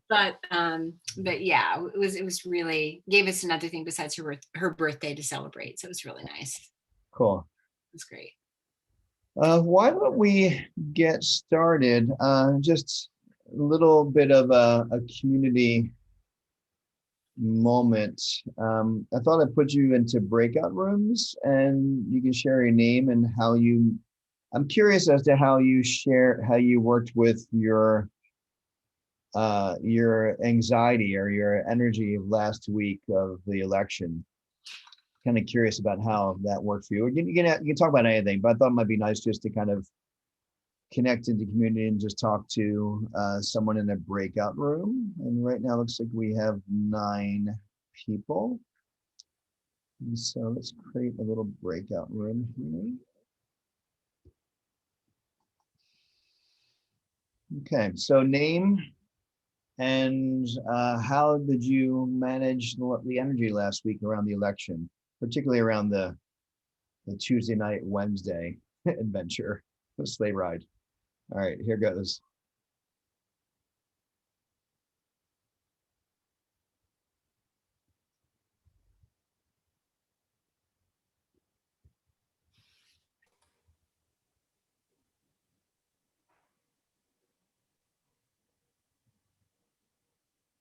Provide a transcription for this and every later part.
But yeah, it was really gave us another thing besides her birthday to celebrate. So it was really nice. It Cool. was great. Why don't we get started? Just a little bit of a community moment. I thought I'd put you into breakout rooms and you can share your name and how you, I'm curious as to how you worked with your anxiety or your energy last week of the election. Kind of curious about how that worked for you. You can talk about anything, but I thought it might be nice just to kind of connect into community and just talk to someone in a breakout room. And right now, it looks like we have 9 people. And so let's create a little breakout room here. Okay, so name and how did you manage the energy last week around the election, particularly around the Tuesday night, Wednesday adventure, the sleigh ride? All right, here goes.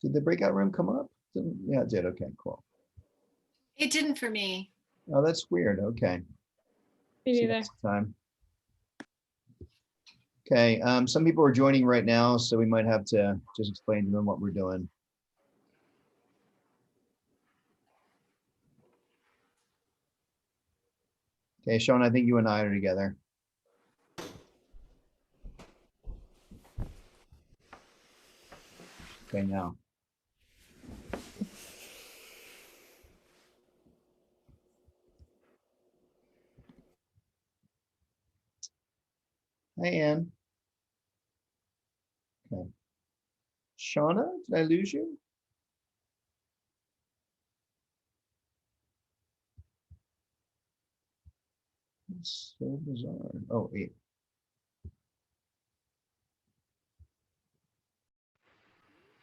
Did the breakout room come up? Yeah, it did. Okay, cool. It didn't for me. Oh, that's weird. Okay. Me See you neither. next time. Okay, some people are joining right now, so we might have to just explain to them what we're doing. Okay, Sean, I think you and I are together. Okay, now. Hi, Ann. Okay. Shauna, did I lose you? It's so bizarre. Oh, 8.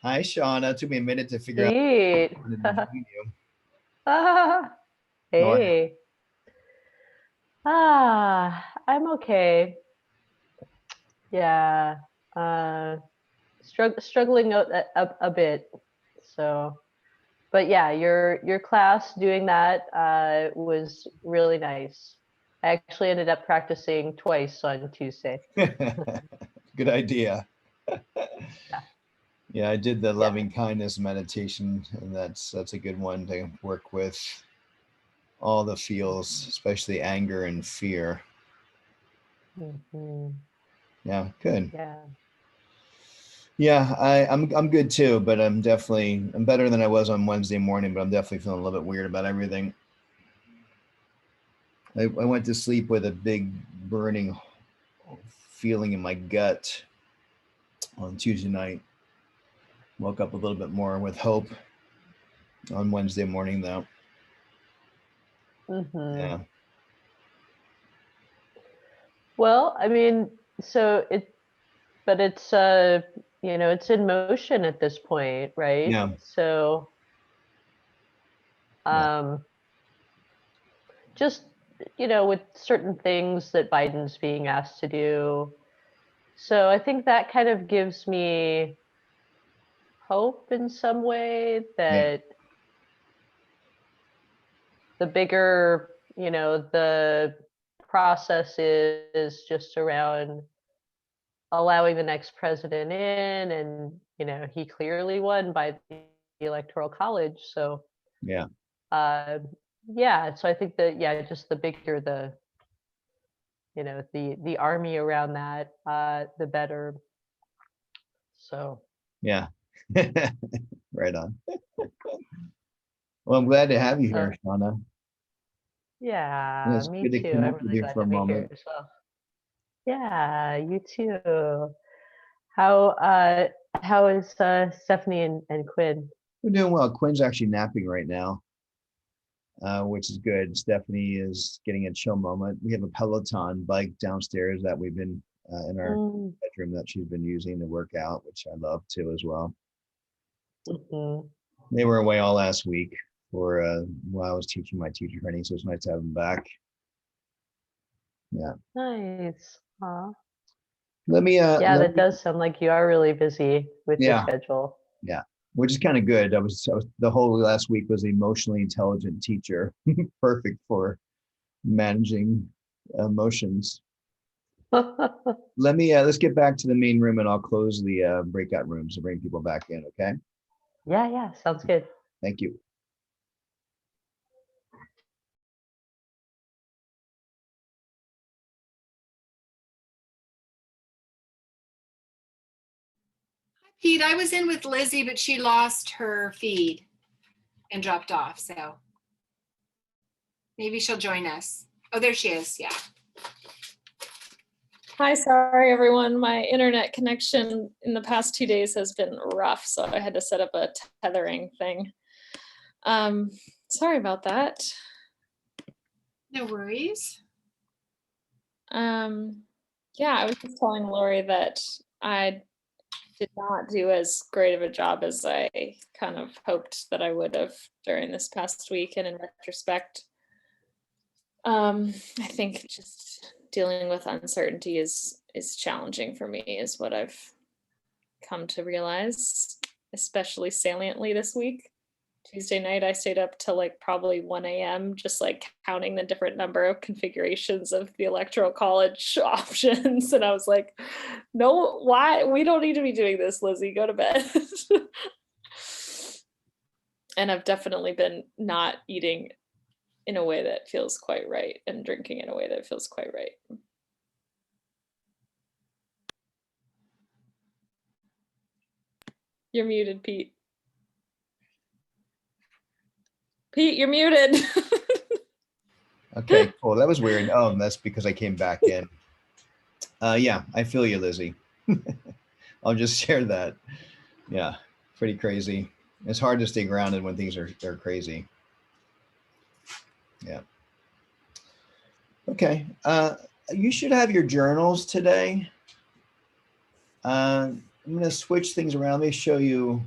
Hi, Shauna. It took me a minute to figure out Pete. how to join you. Ah, How are you? hey. I'm okay. Yeah. Struggling a bit. So, but yeah, your class doing that was really nice. I actually ended up practicing twice on Tuesday. Good idea. Yeah. Yeah, I did the loving kindness meditation, and that's a good one to work with all the feels, especially anger and fear. Mhm. Yeah, good. Yeah. Yeah, I'm good too, but I'm better than I was on Wednesday morning, but I'm definitely feeling a little bit weird about everything. I went to sleep with a big burning feeling in my gut on Tuesday night. Woke up a little bit more with hope on Wednesday morning though. Mhm. Yeah. Well, I mean, but it's it's in motion at this point, right? Yeah. So Yeah. just with certain things that Biden's being asked to do. So I think that kind of gives me hope in some way Yeah. that the bigger, the process is just around allowing the next president in, and he clearly won by the electoral college. So Yeah. yeah, so I think that just the bigger the army around that, the better. So Yeah. Right on. Well, I'm glad to have you so here, Shauna. yeah, It's me good to too. I'm connect with really you glad for a to be here moment. as well. Yeah, you too. How is Stephanie and Quinn? We're doing well. Quinn's actually napping right now, which is good. Stephanie is getting a chill moment. We have a Peloton bike downstairs that we've been in our Mm, bedroom that she's been using to work out, which I love too as well. mhm. They were away all last week for while I was teaching my teacher training, so it's nice to have them back. Yeah. Nice. Aw. Yeah, Let that me does sound like you are really busy with your yeah, schedule. yeah. Which is kind of good. I was the whole last week was the emotionally intelligent teacher. Perfect for managing emotions. Let's get back to the main room and I'll close the breakout rooms to bring people back in, okay? Yeah, yeah, sounds good. Thank you. Pete, I was in with Lizzie, but she lost her feed and dropped off. So maybe she'll join us. Oh, there she is. Yeah. Hi, sorry everyone. My internet connection in the past 2 days has been rough, so I had to set up a tethering thing. Sorry about that. No worries. Yeah, I was just telling Lori that I did not do as great of a job as I kind of hoped that I would have during this past week, and in retrospect, I think just dealing with uncertainty is challenging for me, is what I've come to realize, especially saliently this week. Tuesday night, I stayed up till like probably 1 a.m. just like counting the different number of configurations of the electoral college options. And I was like, no, why? We don't need to be doing this, Lizzie. Go to bed. And I've definitely been not eating in a way that feels quite right and drinking in a way that feels quite right. You're muted, Pete. Pete, you're muted. Okay, cool. That was weird. Oh, that's because I came back in. Yeah, I feel you, Lizzie. I'll just share that. Yeah, pretty crazy. It's hard to stay grounded when things are crazy. Yeah. Okay. You should have your journals today. I'm going to switch things around. Let me show you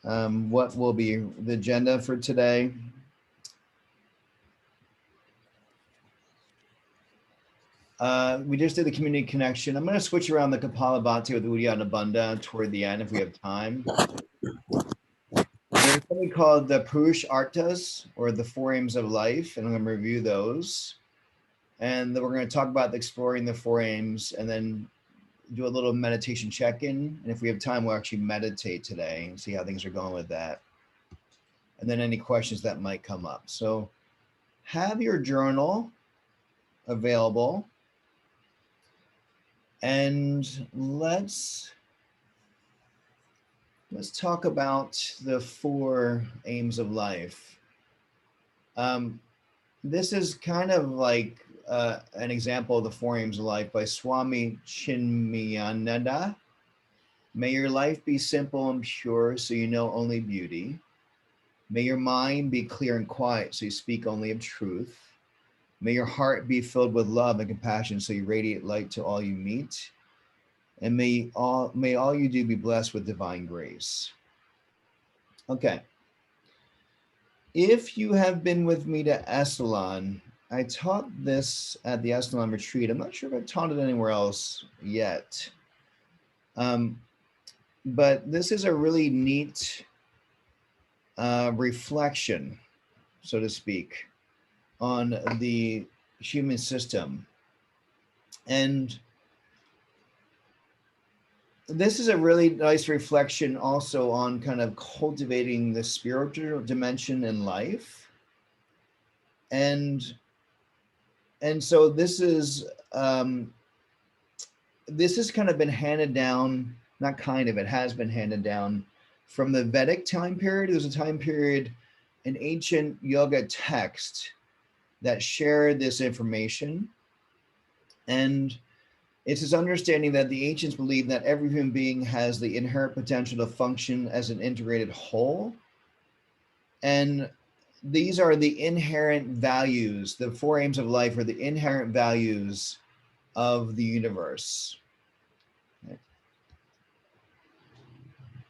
what will be the agenda for today. We just did the community connection. I'm going to switch around the Kapalabhati with Uddiyana Bandha toward the end if we have time. There's something called the Purush Arthas, or the Four Aims of Life, and I'm going to review those. And then we're going to talk about exploring the four aims and then do a little meditation check-in. And if we have time, we'll actually meditate today and see how things are going with that. And then any questions that might come up. So have your journal available. And let's talk about the four aims of life. This is kind of like an example of the four aims of life by Swami Chinmayananda. May your life be simple and pure so you know only beauty. May your mind be clear and quiet so you speak only of truth. May your heart be filled with love and compassion so you radiate light to all you meet. And may all you do be blessed with divine grace. Okay. If you have been with me to Esalen, I taught this at the Esalen retreat. I'm not sure if I've taught it anywhere else yet. But this is a really neat reflection, so to speak, on the human system. And this is a really nice reflection also on kind of cultivating the spiritual dimension in life. And so this is kind of been handed down, not kind of, it has been handed down from the Vedic time period. There's a time period in ancient yoga text that shared this information. And it's this understanding that the ancients believed that every human being has the inherent potential to function as an integrated whole. And these are the inherent values. The four aims of life are the inherent values of the universe.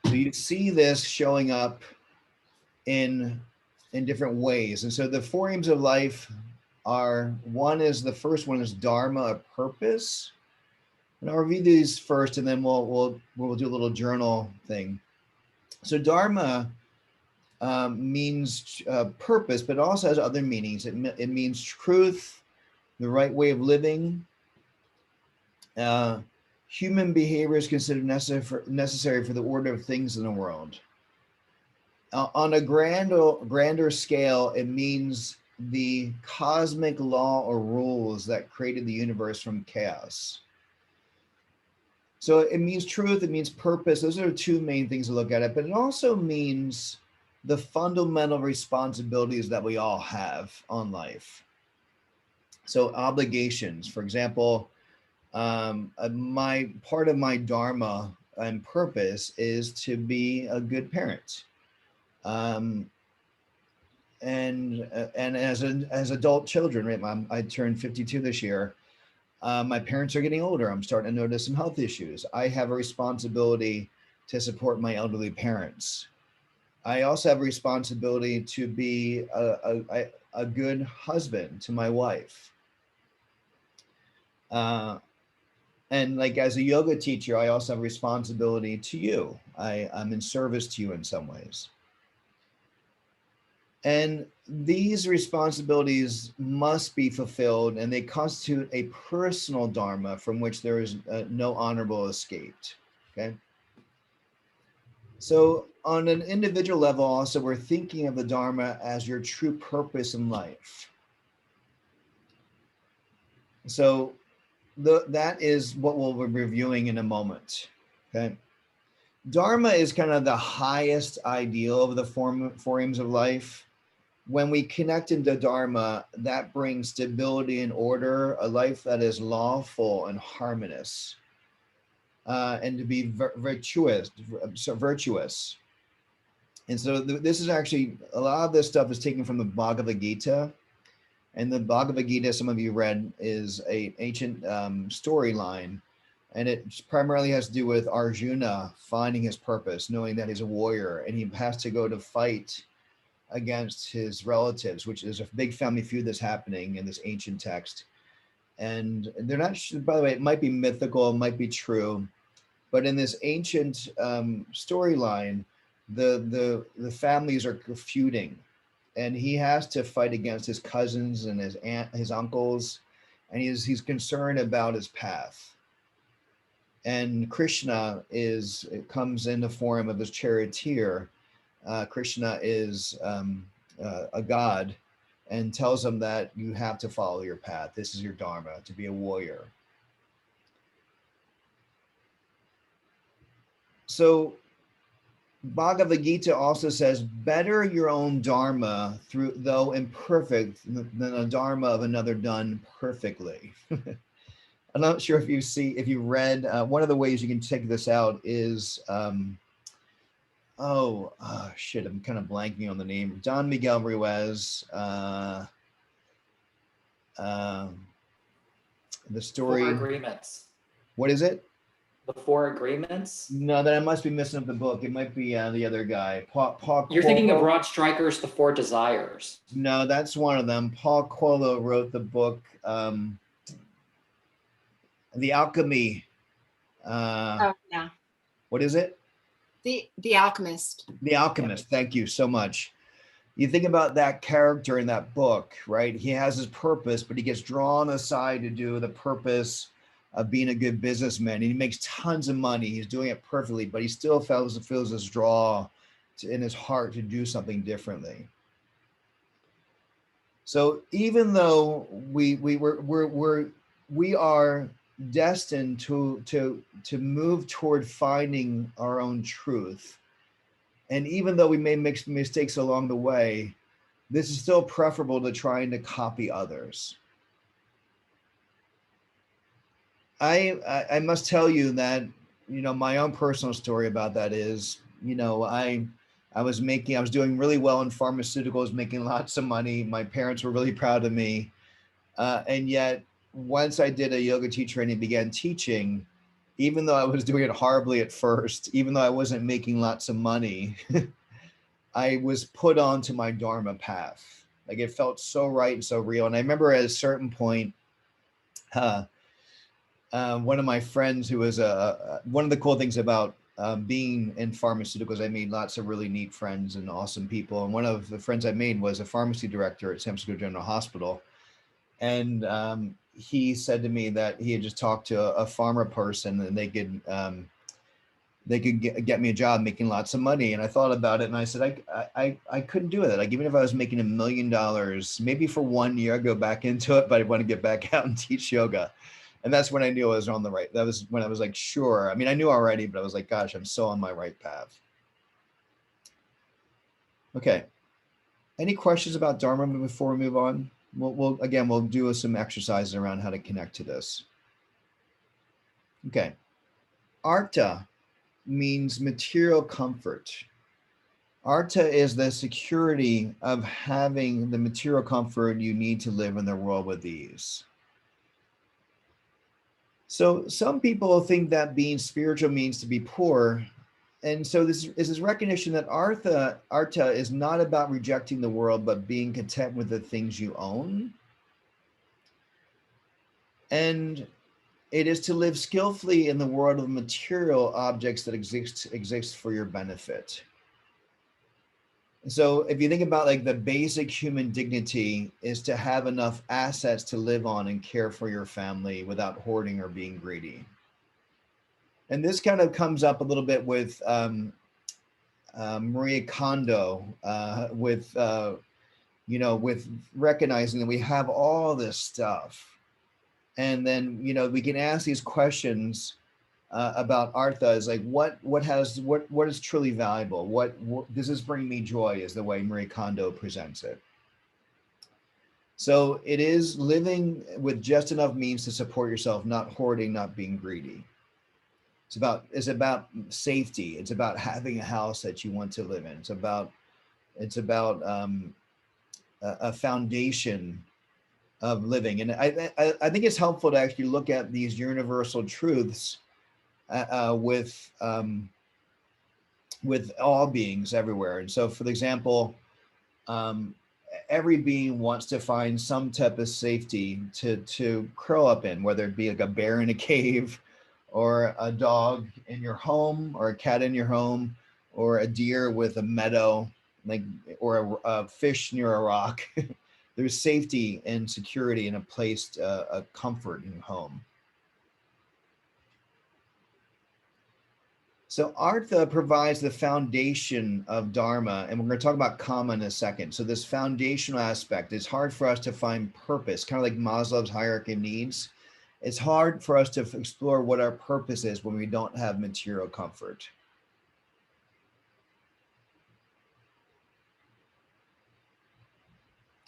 So you see this showing up in different ways. And so the four aims of life are, the first one is dharma, a purpose. And I'll review these first, and then we'll do a little journal thing. So dharma means purpose, but also has other meanings. It means truth, the right way of living. Human behavior is considered necessary for the order of things in the world. On a grander scale, it means the cosmic law or rules that created the universe from chaos. So it means truth, it means purpose. Those are the two main things to look at it, but it also means the fundamental responsibilities that we all have on life. So obligations, for example, my part of my dharma and purpose is to be a good parent. And as adult children, right? I turned 52 this year. My parents are getting older. I'm starting to notice some health issues. I have a responsibility to support my elderly parents. I also have a responsibility to be a good husband to my wife. And like as a yoga teacher, I also have a responsibility to you. I'm in service to you in some ways. And these responsibilities must be fulfilled, and they constitute a personal dharma from which there is no honorable escape. Okay. So on an individual level, also, we're thinking of the dharma as your true purpose in life. So that is what we'll be reviewing in a moment. Okay. Dharma is kind of the highest ideal of the four aims of life. When we connect into dharma, that brings stability and order, a life that is lawful and harmonious, and to be virtuous. And so this is actually, a lot of this stuff is taken from the Bhagavad Gita. And the Bhagavad Gita, some of you read, is an ancient storyline. And it primarily has to do with Arjuna finding his purpose, knowing that he's a warrior, and he has to go to fight against his relatives, which is a big family feud that's happening in this ancient text. And they're not, by the way, it might be mythical, it might be true, but in this ancient storyline, the families are feuding, and he has to fight against his cousins and his uncles, and he's concerned about his path. And Krishna comes in the form of this charioteer. Krishna is a god, and tells him that you have to follow your path. This is your dharma, to be a warrior. So Bhagavad Gita also says, better your own dharma, though imperfect, than a dharma of another done perfectly. I'm not sure if you read, one of the ways you can check this out is, shit, I'm kind of blanking on the name. Don Miguel Ruiz, the story. Four Agreements. What is it? The Four Agreements? No, then I must be missing up the book. It might be the other guy. Paul You're thinking of Coelho. Rod Stryker's The Four Desires. No, that's one of them. Paul Coelho wrote the book, The Alchemy. Oh, yeah. What is it? The Alchemist. The Alchemist. Thank you so much. You think about that character in that book, right? He has his purpose, but he gets drawn aside to do the purpose of being a good businessman. And he makes tons of money. He's doing it perfectly, but he still feels this draw in his heart to do something differently. So even though we are destined to move toward finding our own truth, and even though we may make mistakes along the way, this is still preferable to trying to copy others. I must tell you that, my own personal story about that is, I was doing really well in pharmaceuticals, making lots of money. My parents were really proud of me. And yet once I did a yoga teacher and began teaching, even though I was doing it horribly at first, even though I wasn't making lots of money, I was put onto my Dharma path. Like it felt so right and so real. And I remember at a certain point, one of my friends who was one of the cool things about being in pharmaceuticals, I made lots of really neat friends and awesome people. And one of the friends I made was a pharmacy director at San Francisco General Hospital. And he said to me that he had just talked to a pharma person and they could get me a job making lots of money. And I thought about it and I said, I couldn't do that. Like even if I was making $1 million, maybe for 1 year, I'd go back into it, but I want to get back out and teach yoga. And that's when I knew I was on the right. That was when I was like, sure. I mean, I knew already, but I was like, gosh, I'm so on my right path. Okay. Any questions about Dharma before we move on? We'll do some exercises around how to connect to this. Okay. Artha means material comfort. Artha is the security of having the material comfort you need to live in the world with ease. So some people think that being spiritual means to be poor. And so this is this recognition that Artha is not about rejecting the world, but being content with the things you own. And it is to live skillfully in the world of material objects that exist for your benefit. So if you think about like the basic human dignity is to have enough assets to live on and care for your family without hoarding or being greedy. And this kind of comes up a little bit with Maria Kondo, with recognizing that we have all this stuff. And then, we can ask these questions about Artha is like, what is truly valuable? What does this bring me joy is the way Marie Kondo presents it. So it is living with just enough means to support yourself, not hoarding, not being greedy. It's about safety. It's about having a house that you want to live in. It's about a foundation of living. And I think it's helpful to actually look at these universal truths with all beings everywhere. And so, for example, every being wants to find some type of safety to curl up in, whether it be like a bear in a cave, or a dog in your home, or a cat in your home, or a deer with a meadow, or a fish near a rock. There's safety and security and a place, a comfort in your home. So Artha provides the foundation of Dharma, and we're going to talk about Kama in a second. So this foundational aspect, it's hard for us to find purpose, kind of like Maslow's hierarchy of needs. It's hard for us to explore what our purpose is when we don't have material comfort.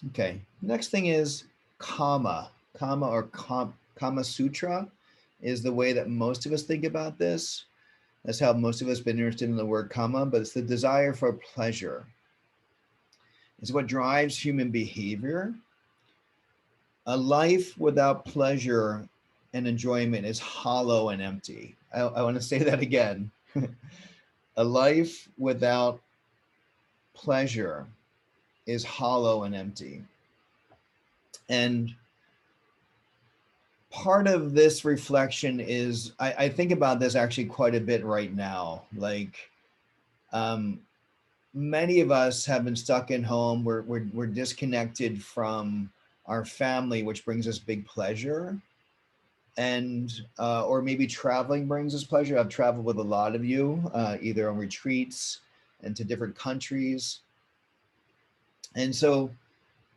Okay, next thing is Kama. Kama Sutra is the way that most of us think about this. That's how most of us have been interested in the word Kama, but it's the desire for pleasure. It's what drives human behavior. A life without pleasure and enjoyment is hollow and empty. I want to say that again. A life without pleasure is hollow and empty. And part of this reflection is, I think about this actually quite a bit right now. Like, many of us have been stuck in home. We're disconnected from our family, which brings us big pleasure. And, or maybe traveling brings us pleasure. I've traveled with a lot of you, either on retreats and to different countries. And so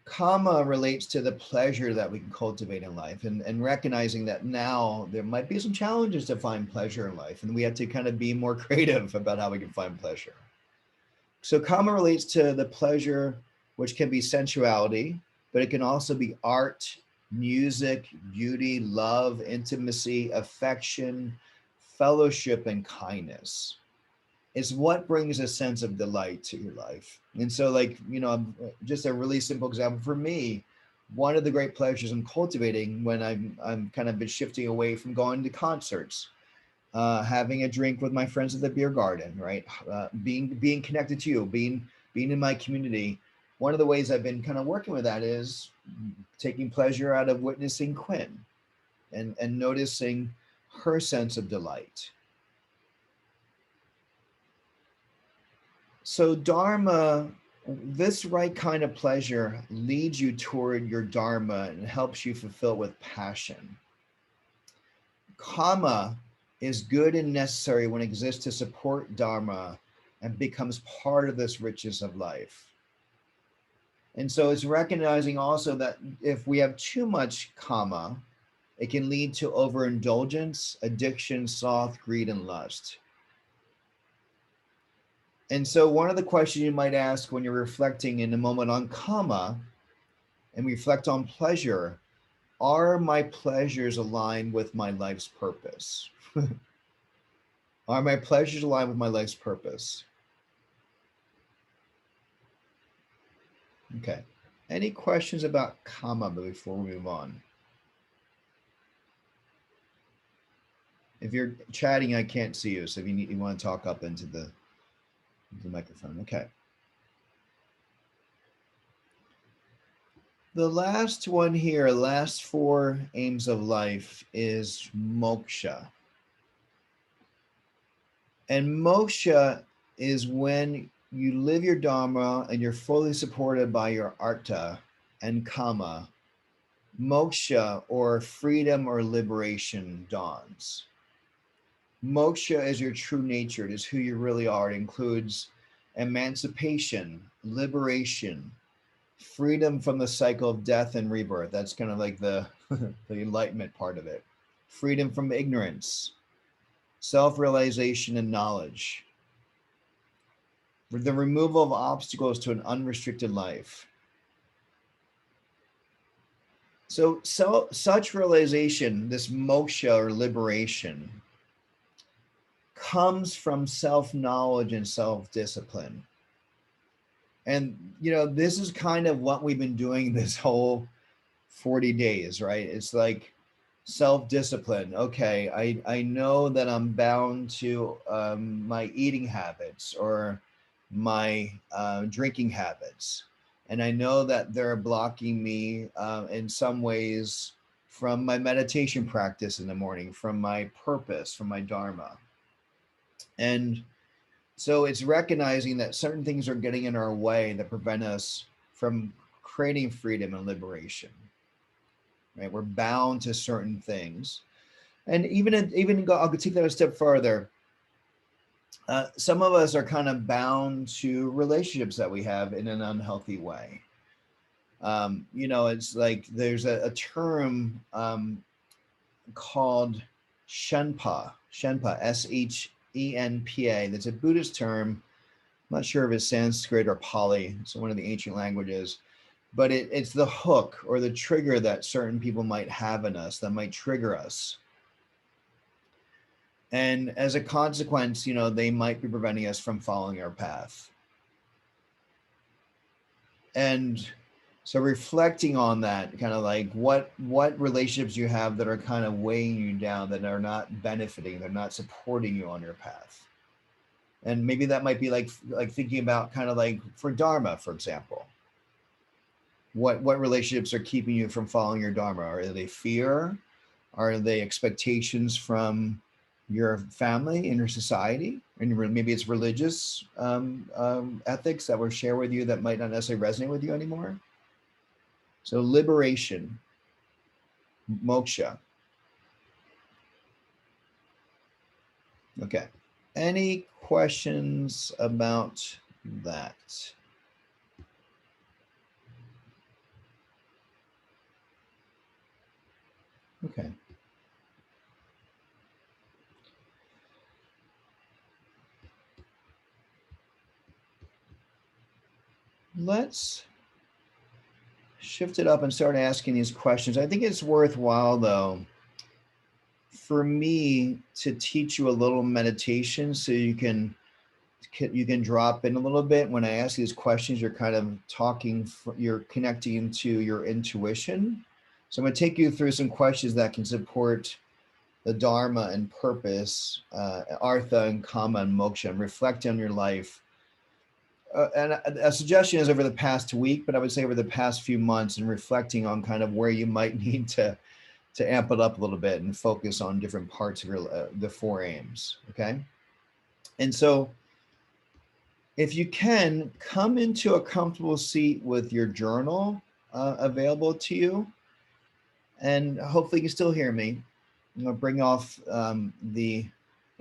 Kama relates to the pleasure that we can cultivate in life, and recognizing that now there might be some challenges to find pleasure in life, and we have to kind of be more creative about how we can find pleasure. So Kama relates to the pleasure, which can be sensuality, but it can also be art, music, beauty, love, intimacy, affection, fellowship, and kindness. It's what brings a sense of delight to your life. And so, like, just a really simple example for me, one of the great pleasures I'm cultivating when I'm kind of been shifting away from going to concerts, having a drink with my friends at the beer garden, right? Being connected to you, being in my community. One of the ways I've been kind of working with that is taking pleasure out of witnessing Quinn and noticing her sense of delight. So Dharma, this right kind of pleasure leads you toward your Dharma and helps you fulfill with passion. Kama is good and necessary when it exists to support Dharma and becomes part of this richness of life. And so it's recognizing also that if we have too much kama, it can lead to overindulgence, addiction, sloth, greed, and lust. And so one of the questions you might ask when you're reflecting in a moment on kama and reflect on pleasure, are my pleasures aligned with my life's purpose? Are my pleasures aligned with my life's purpose? Okay. Any questions about kama before we move on? If you're chatting, I can't see you. So if you want to talk up into the microphone. Okay. The last one here, last 4 aims of life is moksha. And moksha is when you live your dharma and you're fully supported by your artha and kama. Moksha, or freedom or liberation, dawns. Moksha is your true nature. It is who you really are. It includes emancipation, liberation, freedom from the cycle of death and rebirth. That's kind of like the enlightenment part of it. Freedom from ignorance, self-realization and knowledge. The removal of obstacles to an unrestricted life. So such realization, this moksha or liberation, comes from self-knowledge and self-discipline. And, this is kind of what we've been doing this whole 40 days, right? It's like self-discipline. Okay, I know that I'm bound to my eating habits or my drinking habits. And I know that they're blocking me in some ways from my meditation practice in the morning, from my purpose, from my dharma. And so it's recognizing that certain things are getting in our way that prevent us from creating freedom and liberation, right? We're bound to certain things. And I'll take that a step further. Some of us are kind of bound to relationships that we have in an unhealthy way. It's like there's a term called Shenpa, SHENPA. That's a Buddhist term. I'm not sure if it's Sanskrit or Pali. It's one of the ancient languages, but it's the hook or the trigger that certain people might have in us that might trigger us. And as a consequence, they might be preventing us from following our path. And so reflecting on that, kind of like what relationships you have that are kind of weighing you down, that are not benefiting, they're not supporting you on your path. And maybe that might be like thinking about kind of like for Dharma, for example. What relationships are keeping you from following your Dharma? Are they fear? Are they expectations from your family and your society? And maybe it's religious ethics that were shared with you that might not necessarily resonate with you anymore. So liberation, moksha. Okay. Any questions about that? Okay. Let's shift it up and start asking these questions. I think it's worthwhile, though, for me to teach you a little meditation so you can You can drop in a little bit. When I ask these questions, you're kind of talking, you're connecting to your intuition. So I'm going to take you through some questions that can support the Dharma and purpose, Artha and Kama and Moksha, and reflect on your life. And a suggestion is over the past week, but I would say over the past few months, and reflecting on kind of where you might need to amp it up a little bit and focus on different parts of your the four aims. Okay, and so if you can, come into a comfortable seat with your journal available to you, and hopefully you can still hear me. I'm going to bring off the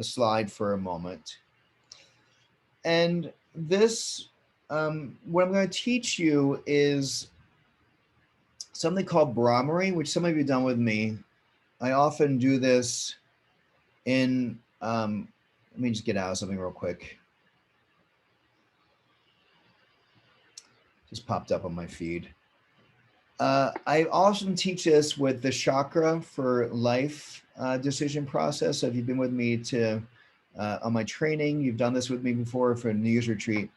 slide for a moment. And this, what I'm going to teach you is something called Brahmari, which some of you have done with me. I often do this in, let me just get out of something real quick. Just popped up on my feed. I often teach this with the chakra for life decision process. So if you've been with me on my training, you've done this with me before for a New Year's retreat.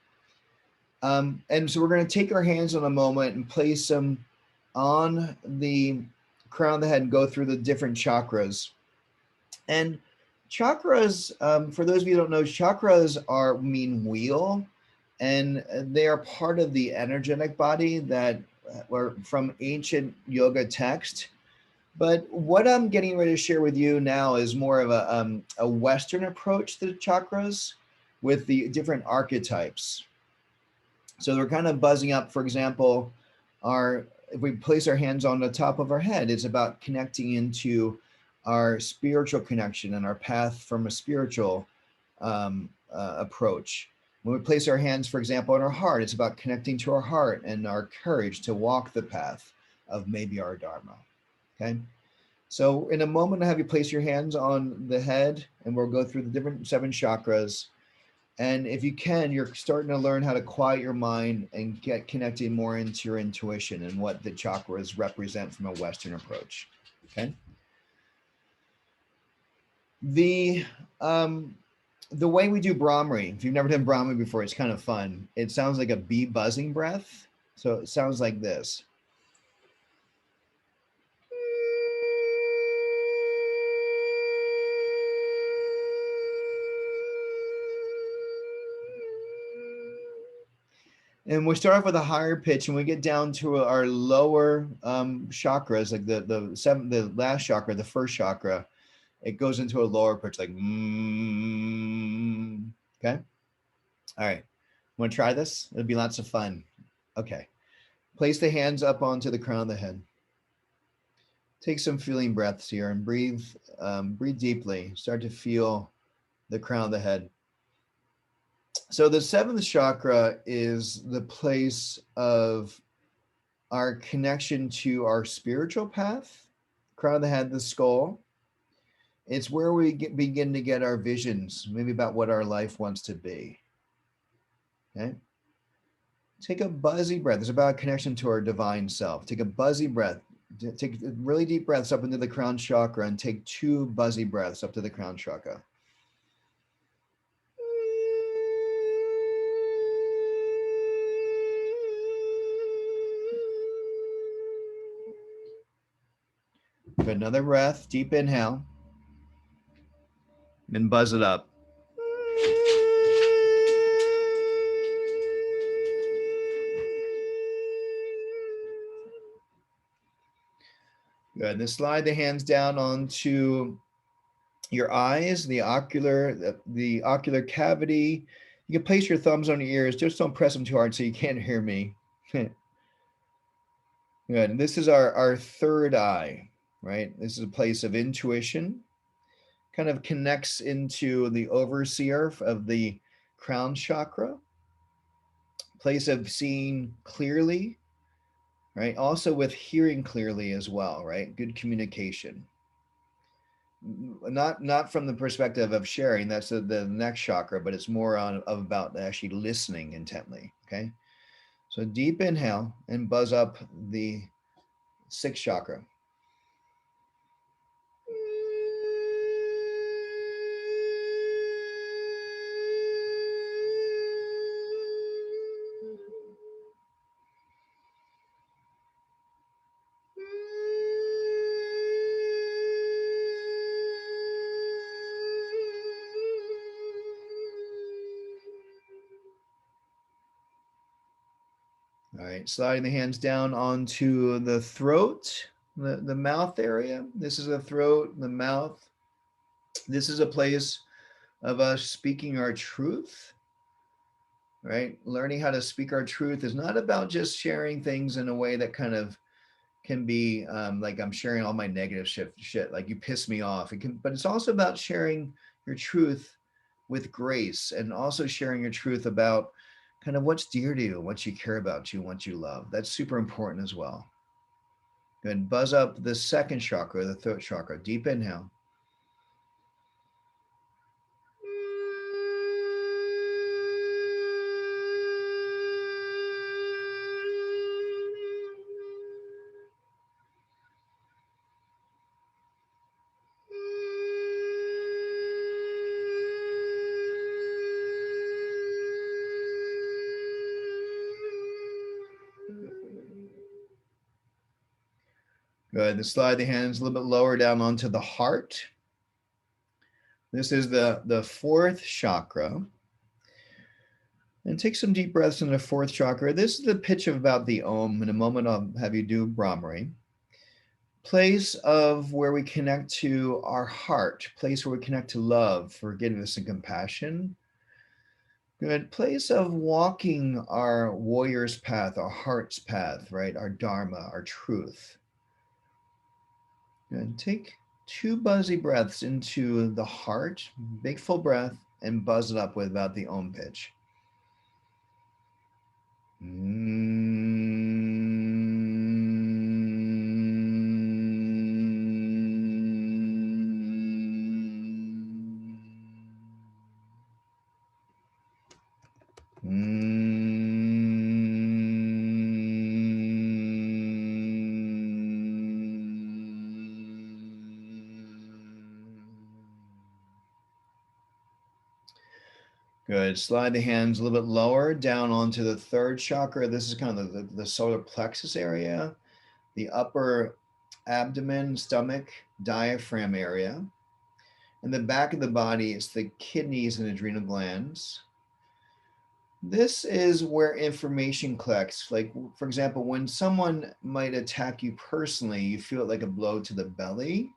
And so we're going to take our hands on a moment and place them on the crown of the head and go through the different chakras. And chakras, for those of you who don't know, chakras mean wheel, and they are part of the energetic body that were from ancient yoga text. But what I'm getting ready to share with you now is more of a Western approach to the chakras with the different archetypes. So we're kind of buzzing up, for example, if we place our hands on the top of our head, it's about connecting into our spiritual connection and our path from a spiritual approach. When we place our hands, for example, on our heart, it's about connecting to our heart and our courage to walk the path of maybe our Dharma. Okay. So in a moment, I'll have you place your hands on the head and we'll go through the different 7 chakras. And if you can, you're starting to learn how to quiet your mind and get connected more into your intuition and what the chakras represent from a Western approach. Okay. The way we do Brahmari, if you've never done Brahmari before, it's kind of fun. It sounds like a bee buzzing breath. So it sounds like this. And we start off with a higher pitch, and we get down to our lower chakras, like the last chakra, the first chakra. It goes into a lower pitch, like okay. All right, want to try this? It'll be lots of fun. Okay, place the hands up onto the crown of the head. Take some feeling breaths here and breathe deeply. Start to feel the crown of the head. So the 7th chakra is the place of our connection to our spiritual path. Crown of the head, the skull. It's where we begin to get our visions, maybe about what our life wants to be. Okay. Take a buzzy breath. It's about a connection to our divine self. Take a buzzy breath. Take really deep breaths up into the crown chakra and take 2 buzzy breaths up to the crown chakra. Good. Another breath, deep inhale, and buzz it up. Good. Then slide the hands down onto your eyes, the ocular cavity. You can place your thumbs on your ears. Just don't press them too hard so you can't hear me. Good. And this is our third eye, right? This is a place of intuition. Kind of connects into the overseer of the crown chakra. Place of seeing clearly, right? Also with hearing clearly as well, right? Good communication. Not from the perspective of sharing, that's the next chakra, but it's more about actually listening intently. Okay, so deep inhale and buzz up the 6th chakra. All right, sliding the hands down onto the throat, the mouth area. This is the throat, the mouth. This is a place of us speaking our truth, right? Learning how to speak our truth is not about just sharing things in a way that kind of can be like I'm sharing all my negative shit, like you piss me off. It can, but it's also about sharing your truth with grace, and also sharing your truth about kind of what's dear to you, what you care about, you what you love. That's super important as well. Good. Buzz up the second chakra, the throat chakra. Deep inhale. Good. Then slide the hands a little bit lower down onto the heart. This is the fourth chakra. And take some deep breaths in the fourth chakra. This is the pitch of about the Om. In a moment, I'll have you do Brahmari. Place of where we connect to our heart, place where we connect to love, forgiveness, and compassion. Good. Place of walking our warrior's path, our heart's path, right? Our Dharma, our truth. Good. Take 2 buzzy breaths into the heart, big full breath, and buzz it up with about the Om pitch. Good. Slide the hands a little bit lower down onto the third chakra. This is kind of the solar plexus area, the upper abdomen, stomach, diaphragm area. And the back of the body is the kidneys and adrenal glands. This is where information collects. Like, for example, when someone might attack you personally, you feel it like a blow to the belly.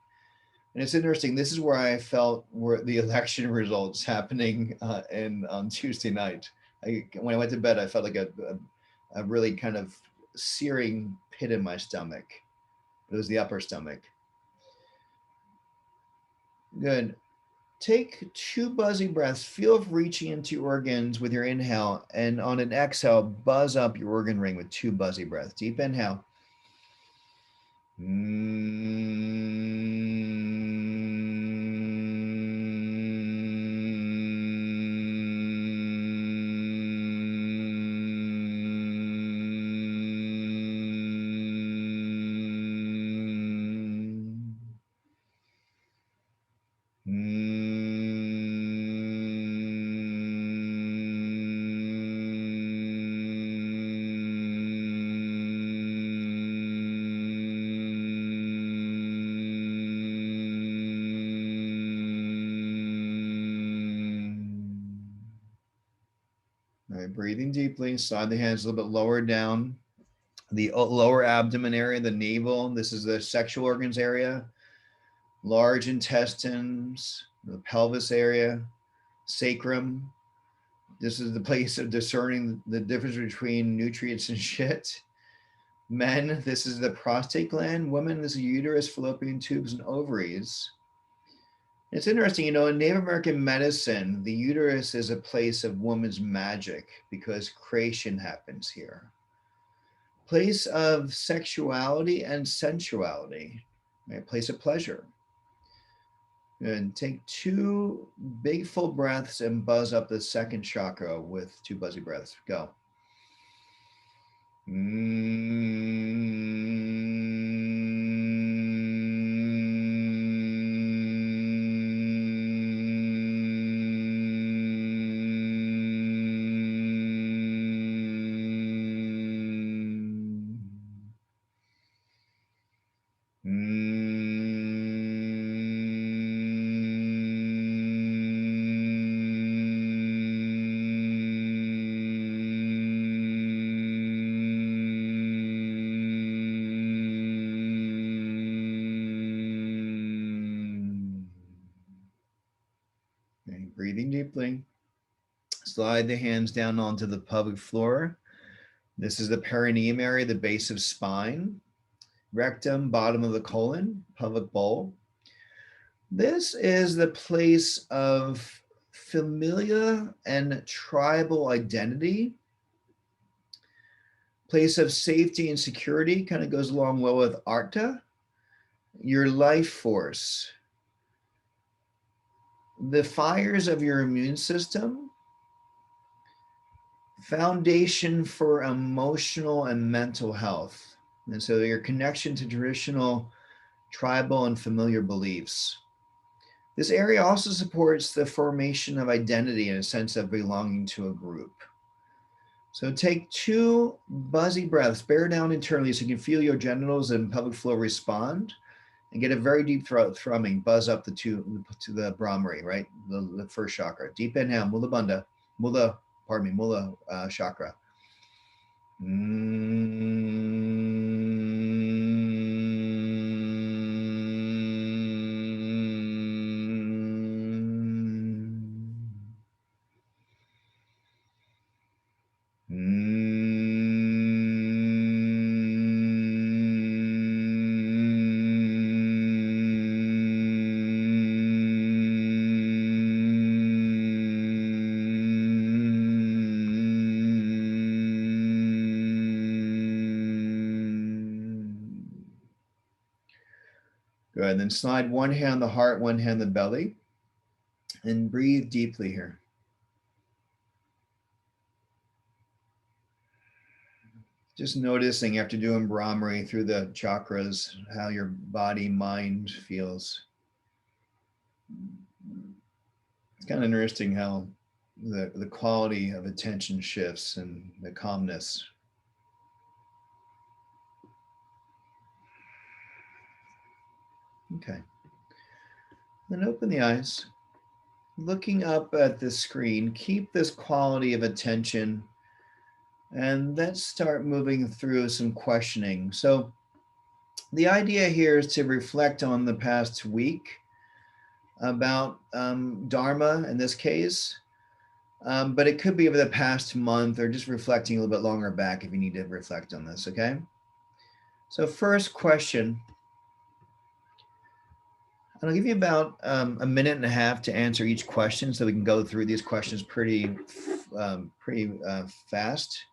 And it's interesting. This is where I felt were the election results happening on Tuesday night. When I went to bed, I felt like a really kind of searing pit in my stomach. It was the upper stomach. Good. Take 2 buzzy breaths. Feel of reaching into your organs with your inhale, and on an exhale, buzz up your organ ring with 2 buzzy breaths. Deep inhale. All right, breathing deeply. Slide the hands a little bit lower down. The lower abdomen area, the navel. This is the sexual organs area. Large intestines, the pelvis area, sacrum. This is the place of discerning the difference between nutrients and shit. Men, this is the prostate gland. Women, this is uterus, fallopian tubes, and ovaries. It's interesting, in Native American medicine, the uterus is a place of woman's magic because creation happens here. Place of sexuality and sensuality, right? Place of pleasure. And take 2 big full breaths and buzz up the second chakra with 2 buzzy breaths. Go. Breathing deeply. Slide the hands down onto the pelvic floor. This is the perineum area, the base of spine, rectum, bottom of the colon, pelvic bowl. This is the place of familial and tribal identity, place of safety and security, kind of goes along well with Arta, your life force, the fires of your immune system, foundation for emotional and mental health. And so your connection to traditional tribal and familiar beliefs. This area also supports the formation of identity and a sense of belonging to a group. So take 2 buzzy breaths, bear down internally so you can feel your genitals and pelvic floor respond, and get a very deep throat thrumming, buzz up to the Brahmari, right? The first chakra. Deep inhale, Mula chakra. Good. Then slide one hand on the heart, one hand on the belly, and breathe deeply here. Just noticing after doing Brahmari through the chakras, how your body, mind feels. It's kind of interesting how the quality of attention shifts and the calmness. Okay. Then open the eyes. Looking up at the screen, keep this quality of attention, and let's start moving through some questioning. So the idea here is to reflect on the past week about Dharma in this case, but it could be over the past month or just reflecting a little bit longer back if you need to reflect on this, okay? So first question, and I'll give you about a minute and a half to answer each question so we can go through these questions pretty fast.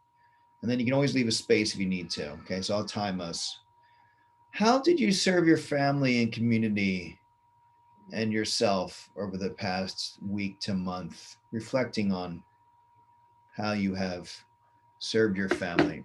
And then you can always leave a space if you need to, okay? So I'll time us. How did you serve your family and community and yourself over the past week to month, reflecting on how you have served your family?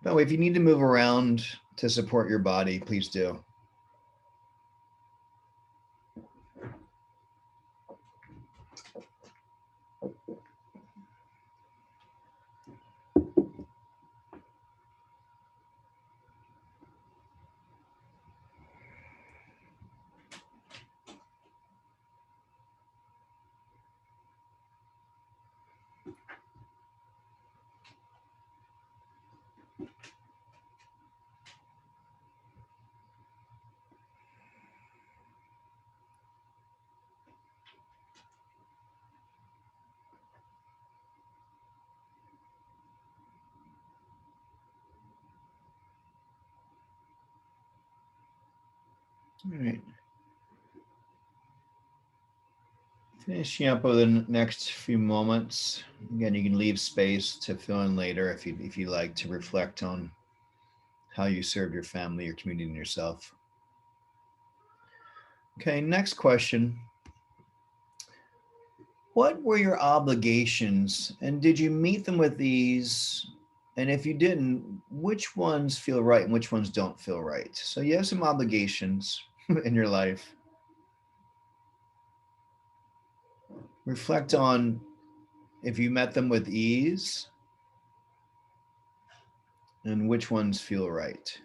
By the way, if you need to move around to support your body, please do. All right. Finishing up over the next few moments. Again, you can leave space to fill in later if you like to reflect on how you served your family, your community, and yourself. Okay, next question. What were your obligations and did you meet them with ease? And if you didn't, which ones feel right and which ones don't feel right? So you have some obligations in your life. Reflect on if you met them with ease and which ones feel right.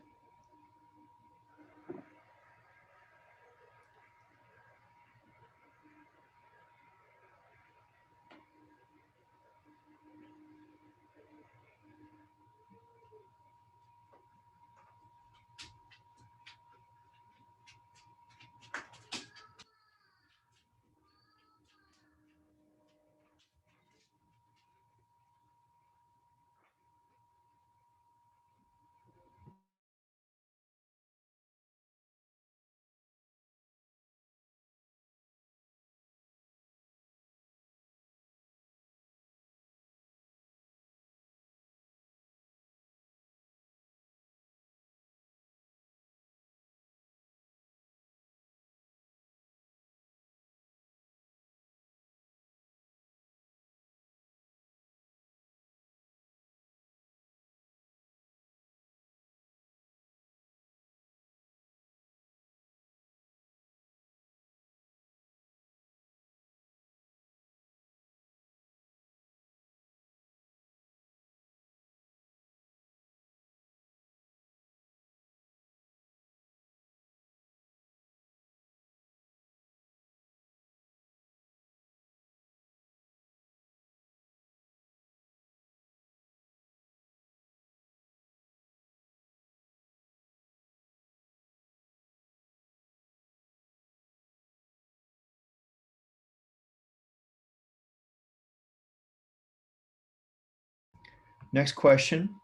Next question.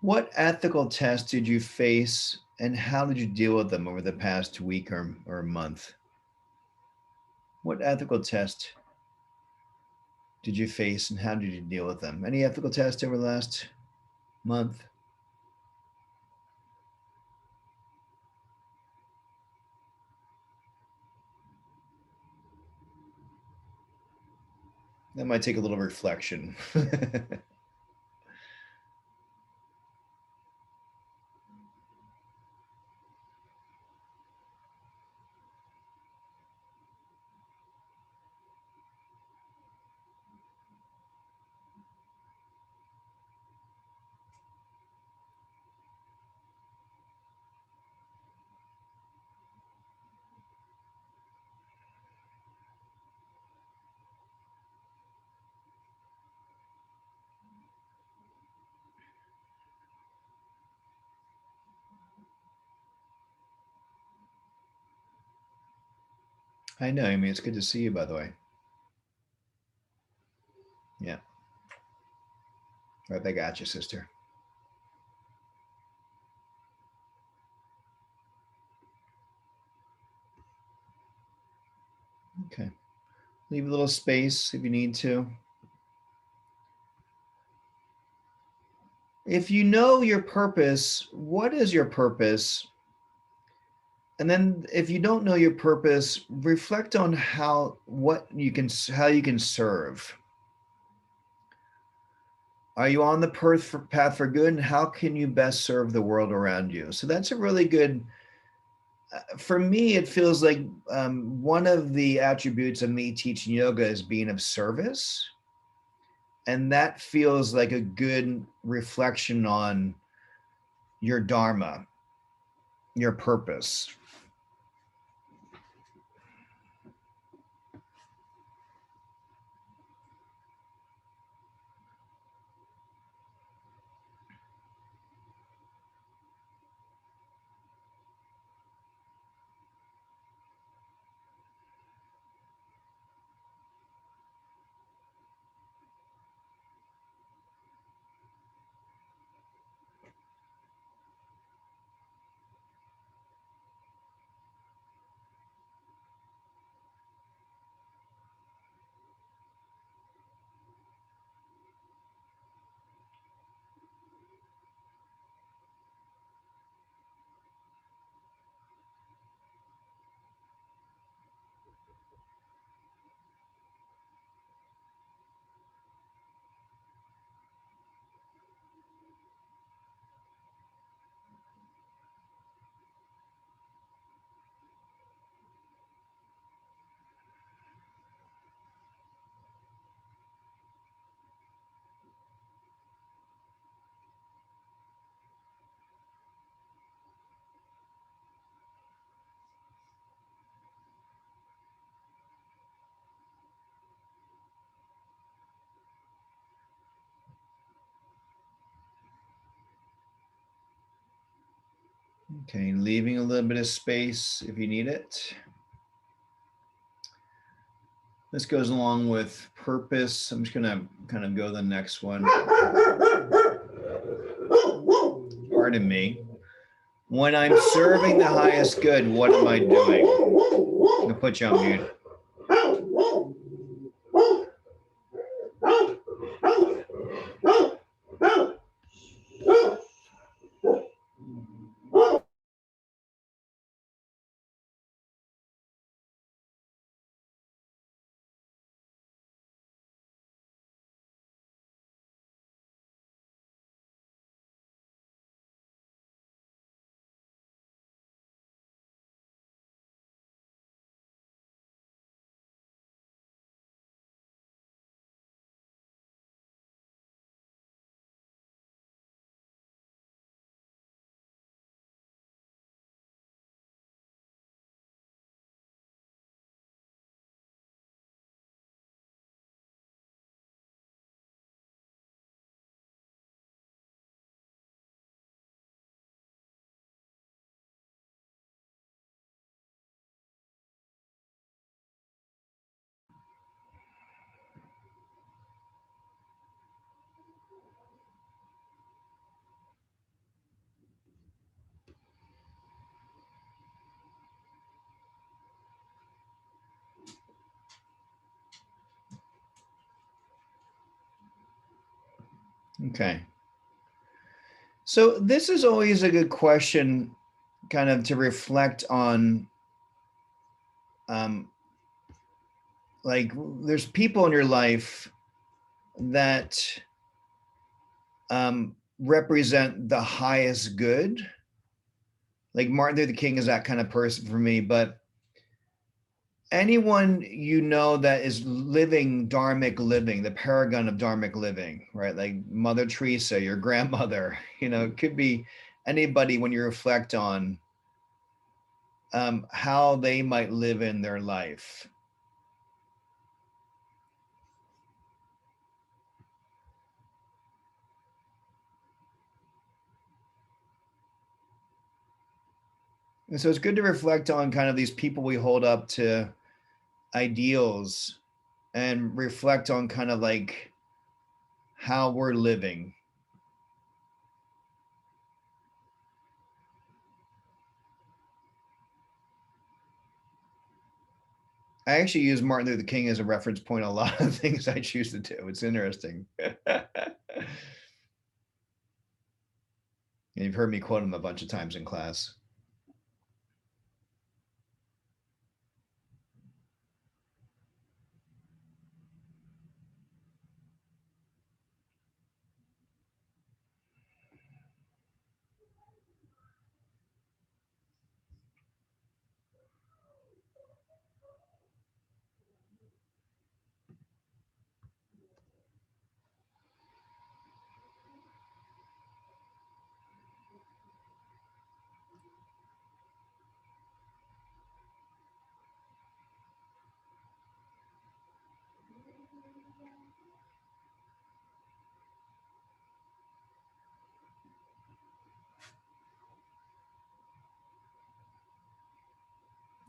What ethical tests did you face and how did you deal with them over the past week or month? What ethical test did you face and how did you deal with them? Any ethical tests over the last month? That might take a little reflection. I know, Amy. It's good to see you, by the way. Yeah. Right back at you, sister. Okay. Leave a little space if you need to. If you know your purpose, what is your purpose? And then if you don't know your purpose, reflect on how you can serve. Are you on the path for good and how can you best serve the world around you? So that's a really good for me, it feels like one of the attributes of me teaching yoga is being of service. And that feels like a good reflection on your dharma, your purpose. Okay, leaving a little bit of space if you need it. This goes along with purpose. I'm just gonna kind of go to the next one. Pardon me. When I'm serving the highest good, what am I doing? I'm gonna put you on mute. Okay. So this is always a good question, kind of to reflect on. Like, there's people in your life that represent the highest good. Like Martin Luther King is that kind of person for me, but anyone you know that is living dharmic living, the paragon of dharmic living, right? Like Mother Teresa, your grandmother, it could be anybody when you reflect on how they might live in their life. And so it's good to reflect on kind of these people we hold up to ideals and reflect on kind of like how we're living. I actually use Martin Luther King as a reference point on a lot of things I choose to do. It's interesting. You've heard me quote him a bunch of times in class.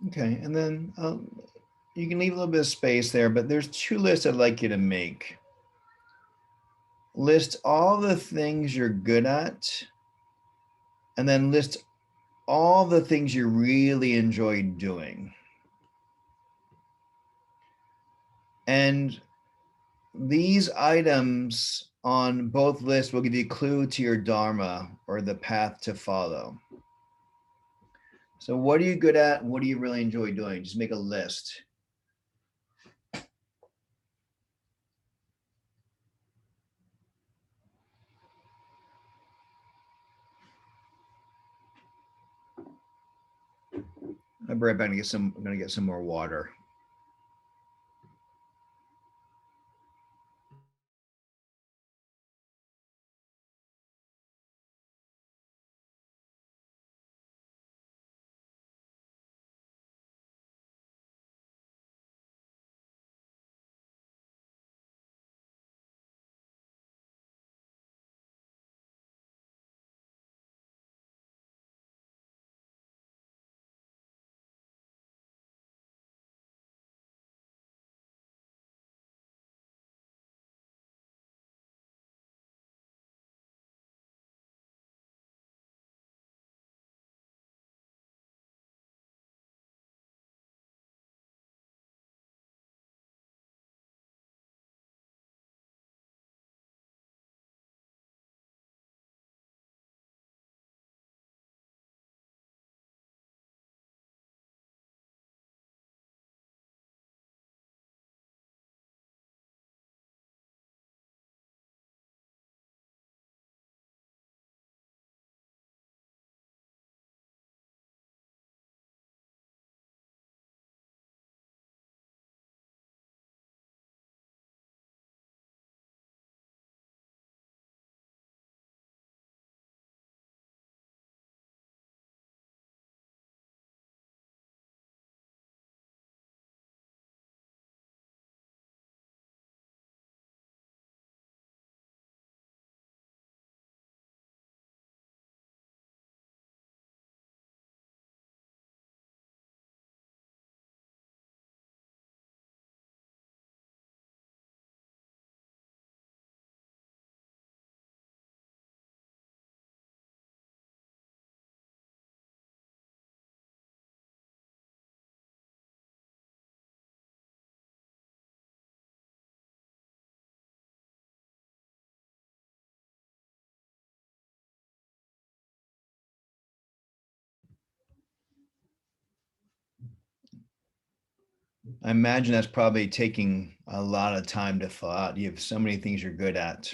Okay, and then you can leave a little bit of space there, but there's two lists I'd like you to make. List all the things you're good at, and then list all the things you really enjoy doing. And these items on both lists will give you a clue to your dharma or the path to follow. So what are you good at? What do you really enjoy doing? Just make a list. I'll be right back to get some, I'm gonna get some more water. I imagine that's probably taking a lot of time to fill out. You have so many things you're good at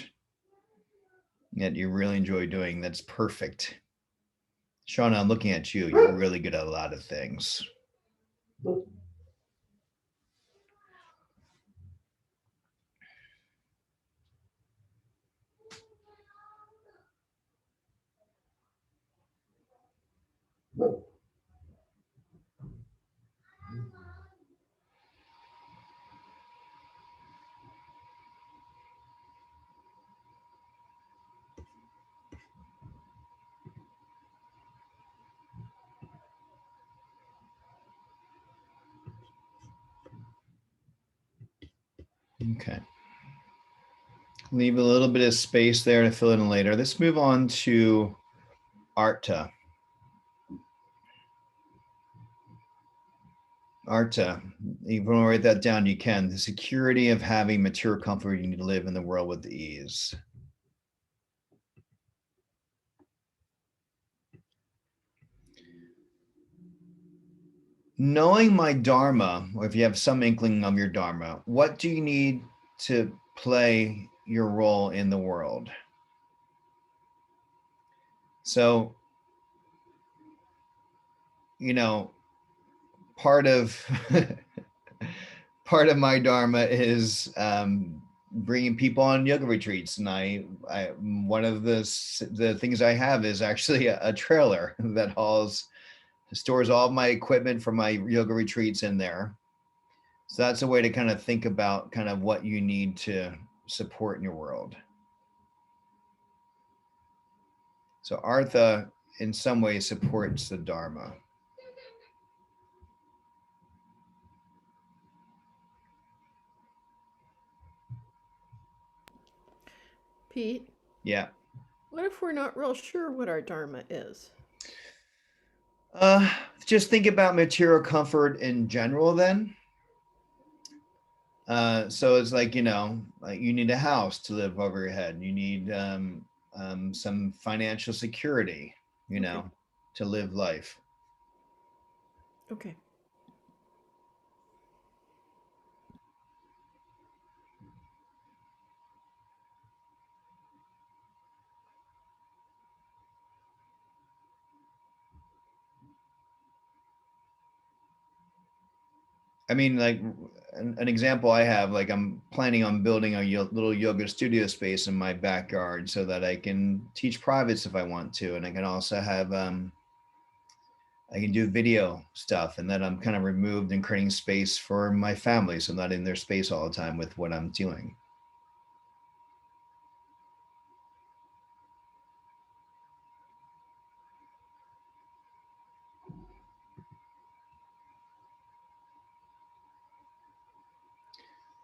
that you really enjoy doing. That's perfect. Shauna, I'm looking at you. You're really good at a lot of things. Okay. Leave a little bit of space there to fill in later. Let's move on to Arta. Arta, if you want to write that down, you can. The security of having material comfort, you need to live in the world with ease. Knowing my Dharma, or if you have some inkling of your Dharma, what do you need to play your role in the world? So, you know, part of part of my Dharma is bringing people on yoga retreats, and I one of the things I have is actually a trailer that stores all of my equipment for my yoga retreats in there. So that's a way to kind of think about kind of what you need to support in your world. So Artha in some ways supports the Dharma. Pete, Yeah. what if we're not real sure what our Dharma is? Just think about material comfort in general then. So it's like, like you need a house to live over your head. You need some financial security, Okay. to live life. Okay. I mean, like an example I have, like I'm planning on building a little yoga studio space in my backyard so that I can teach privates if I want to. And I can also have, I can do video stuff, and then I'm kind of removed and creating space for my family. So I'm not in their space all the time with what I'm doing.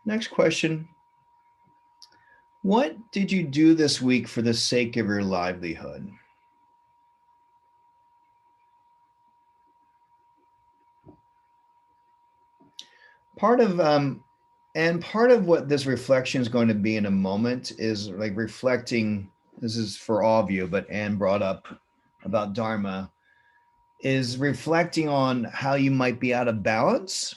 Next question. What did you do this week for the sake of your livelihood? Part of part of what this reflection is going to be in a moment is like reflecting. This is for all of you, but Anne brought up about Dharma, is reflecting on how you might be out of balance,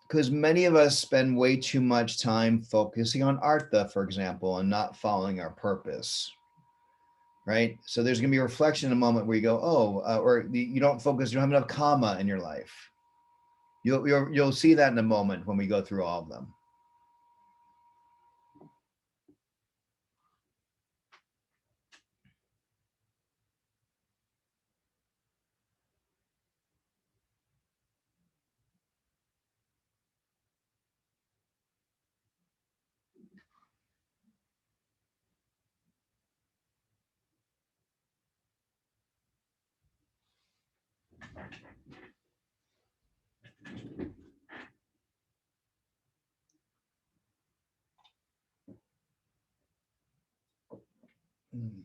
because many of us spend way too much time focusing on artha, for example, and not following our purpose. Right. So there's going to be a reflection in a moment where you go, oh, or you don't focus, you don't have enough karma in your life. You'll see that in a moment when we go through all of them. Mm.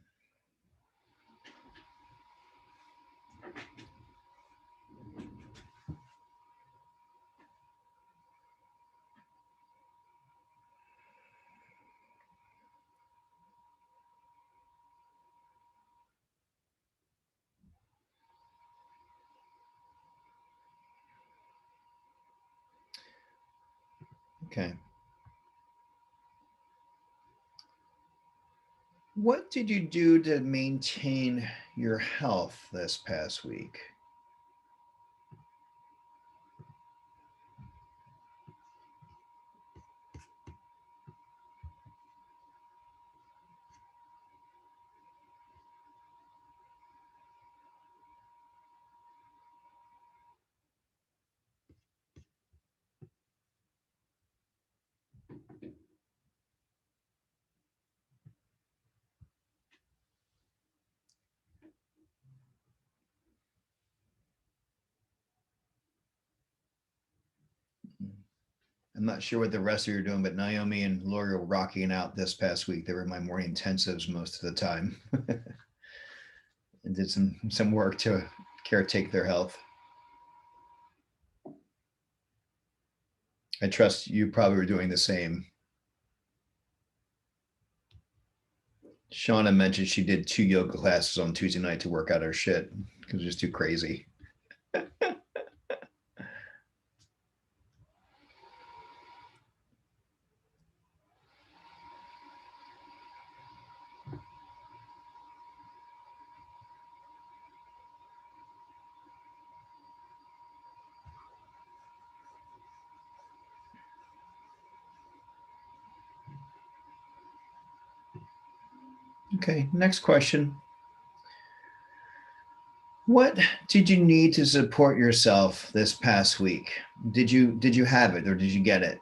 Okay. What did you do to maintain your health this past week? I'm not sure what the rest of you are doing, but Naomi and Lori were rocking out this past week. They were in my morning intensives most of the time. And did some work to caretake their health. I trust you probably were doing the same. Shauna mentioned she did 2 yoga classes on Tuesday night to work out her shit because it was just too crazy. Okay, next question. What did you need to support yourself this past week? Did you have it or did you get it?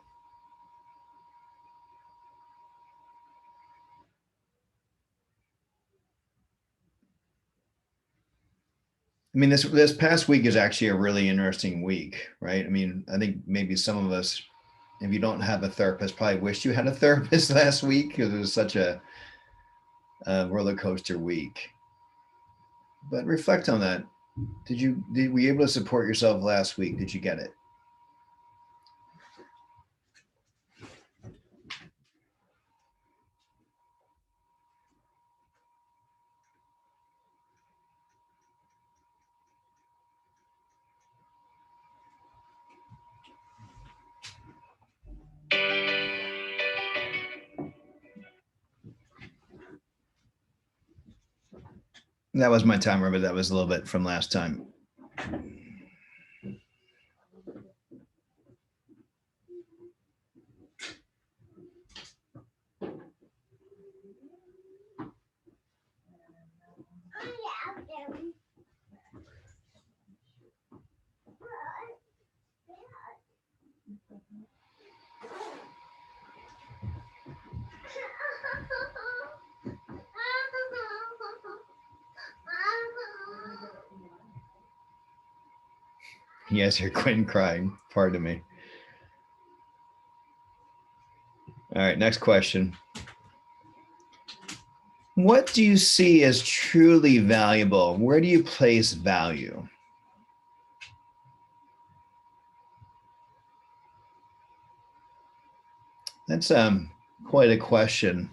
I mean, this past week is actually a really interesting week, right? I mean, I think maybe some of us, if you don't have a therapist, probably wish you had a therapist last week because it was such a roller coaster week. But reflect on that. Were you able to support yourself last week? Did you get it? That was my timer, but that was a little bit from last time. Yes, you're Quinn crying. Pardon me. All right, next question. What do you see as truly valuable? Where do you place value? That's quite a question.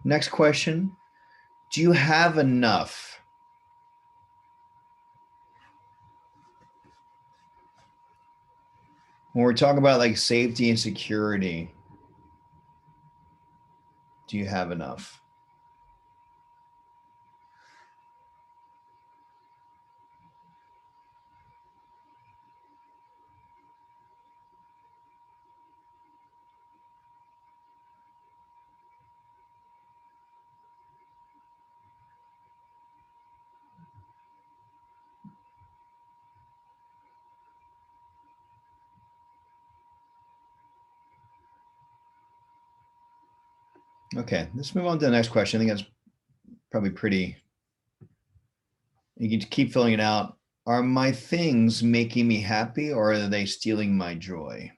Next question. do you have enough? When we're talking about like safety and security, do you have enough? Okay, let's move on to the next question. I think that's probably pretty, you can keep filling it out. Are my things making me happy or are they stealing my joy?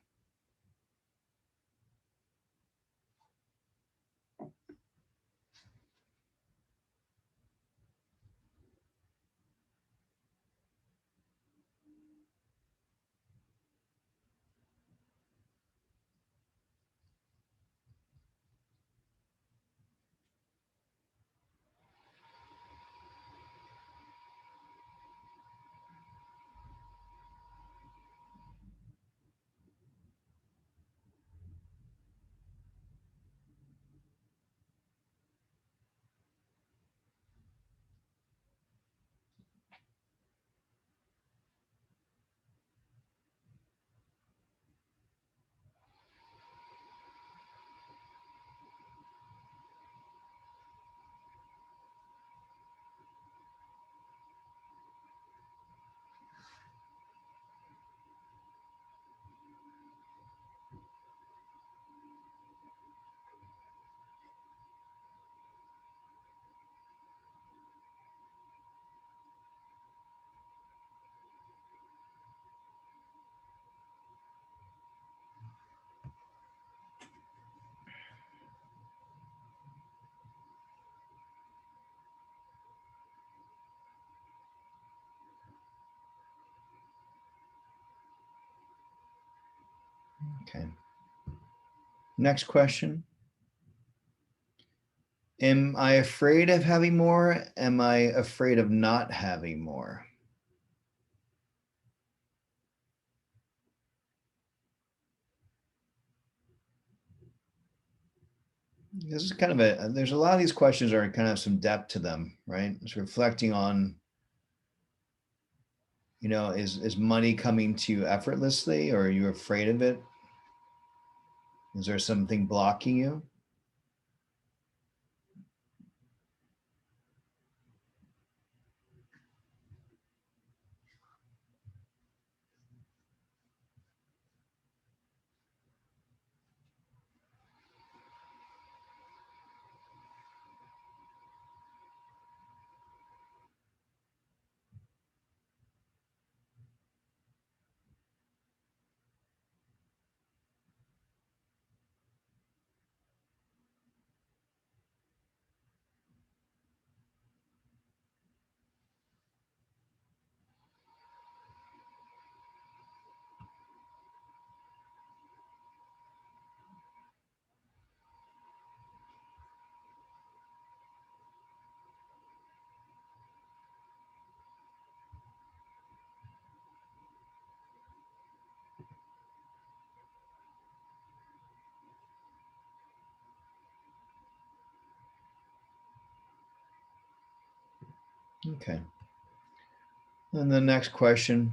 Okay. Next question. Am I afraid of having more? Am I afraid of not having more? This is kind of there's a lot of these questions are kind of some depth to them, right? It's reflecting on, is money coming to you effortlessly or are you afraid of it? Is there something blocking you? Okay. And the next question.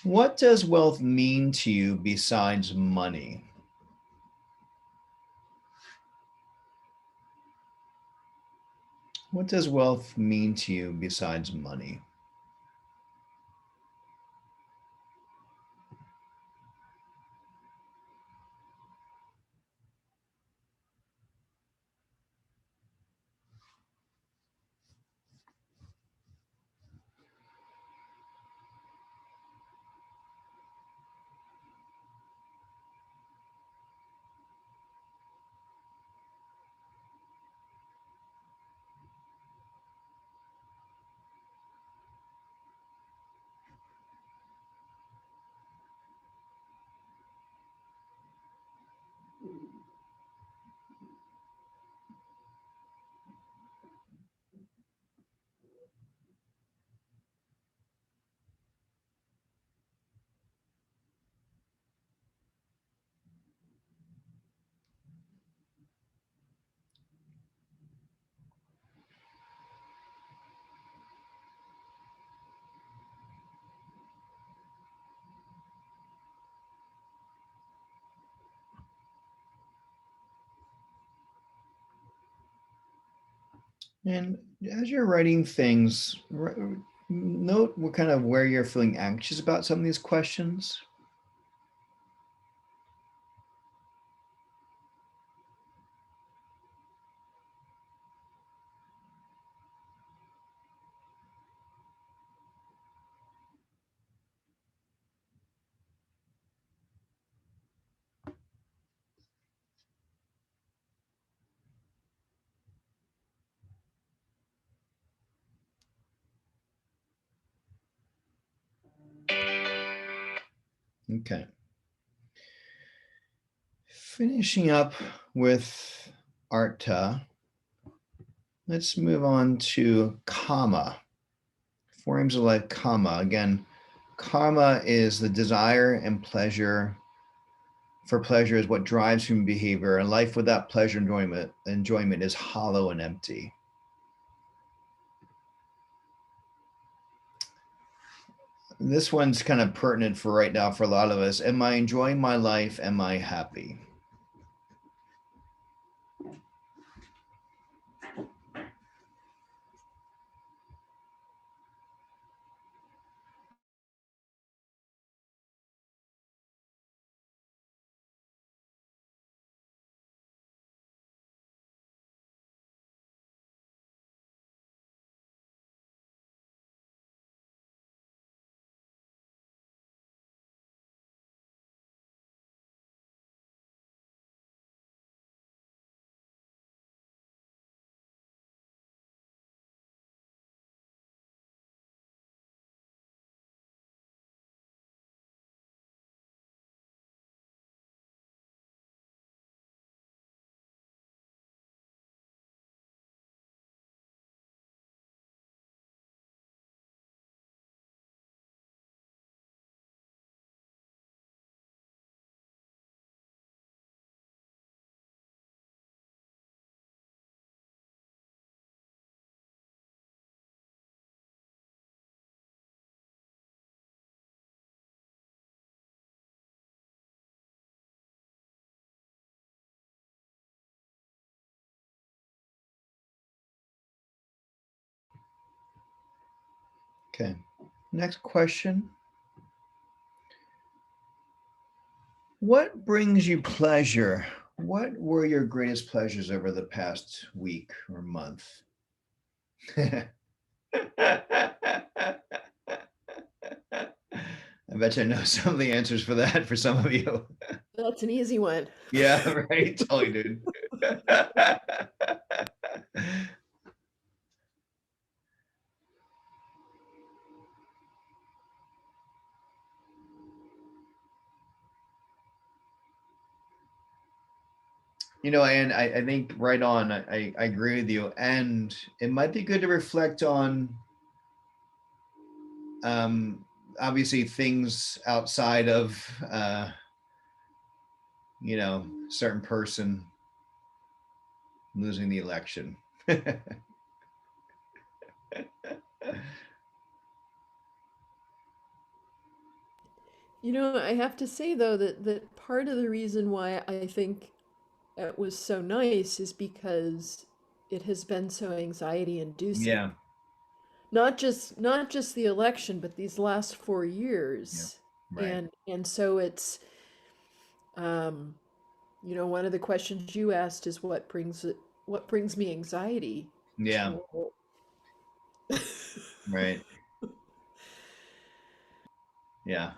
What does wealth mean to you besides money? What does wealth mean to you besides money? And as you're writing things, note what kind of where you're feeling anxious about some of these questions. Okay. Finishing up with Arta, let's move on to karma. Forms of life, karma. Again, karma is the desire and pleasure. For pleasure is what drives human behavior, and life without pleasure and enjoyment is hollow and empty. This one's kind of pertinent for right now for a lot of us. Am I enjoying my life? Am I happy? Okay. Next question. What brings you pleasure? What were your greatest pleasures over the past week or month? I bet you I know some of the answers for that for some of you. That's an easy one. Yeah, right. Totally, dude. And I think right on, I agree with you. And it might be good to reflect on um, obviously things outside of certain person losing the election. I have to say though that part of the reason why I think it was so nice is because it has been so anxiety inducing. Yeah, Not just the election, but these last 4 yeah, years. right. And so it's um one of the questions you asked is what brings me anxiety? Yeah, Well, right. Yeah.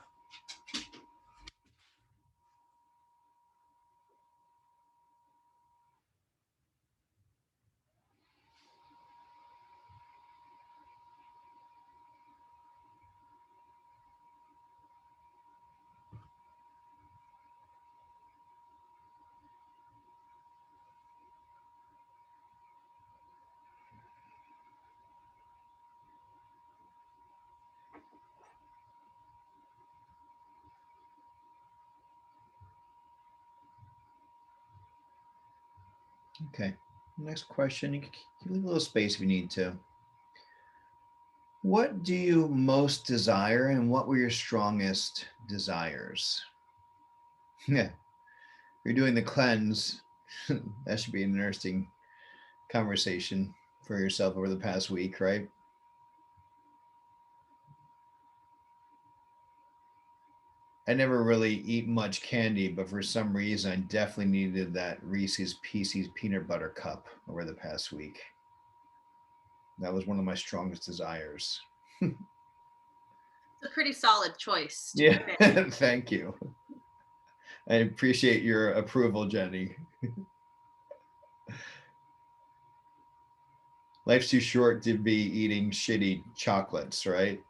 Okay. Next question. You can leave a little space if you need to. What do you most desire, and what were your strongest desires? Yeah, you're doing the cleanse. That should be an interesting conversation for yourself over the past week, right? I never really eat much candy, but for some reason, I definitely needed that Reese's Pieces peanut butter cup over the past week. That was one of my strongest desires. It's a pretty solid choice. To be Yeah, fair. thank you. I appreciate your approval, Jenny. Life's too short to be eating shitty chocolates, right?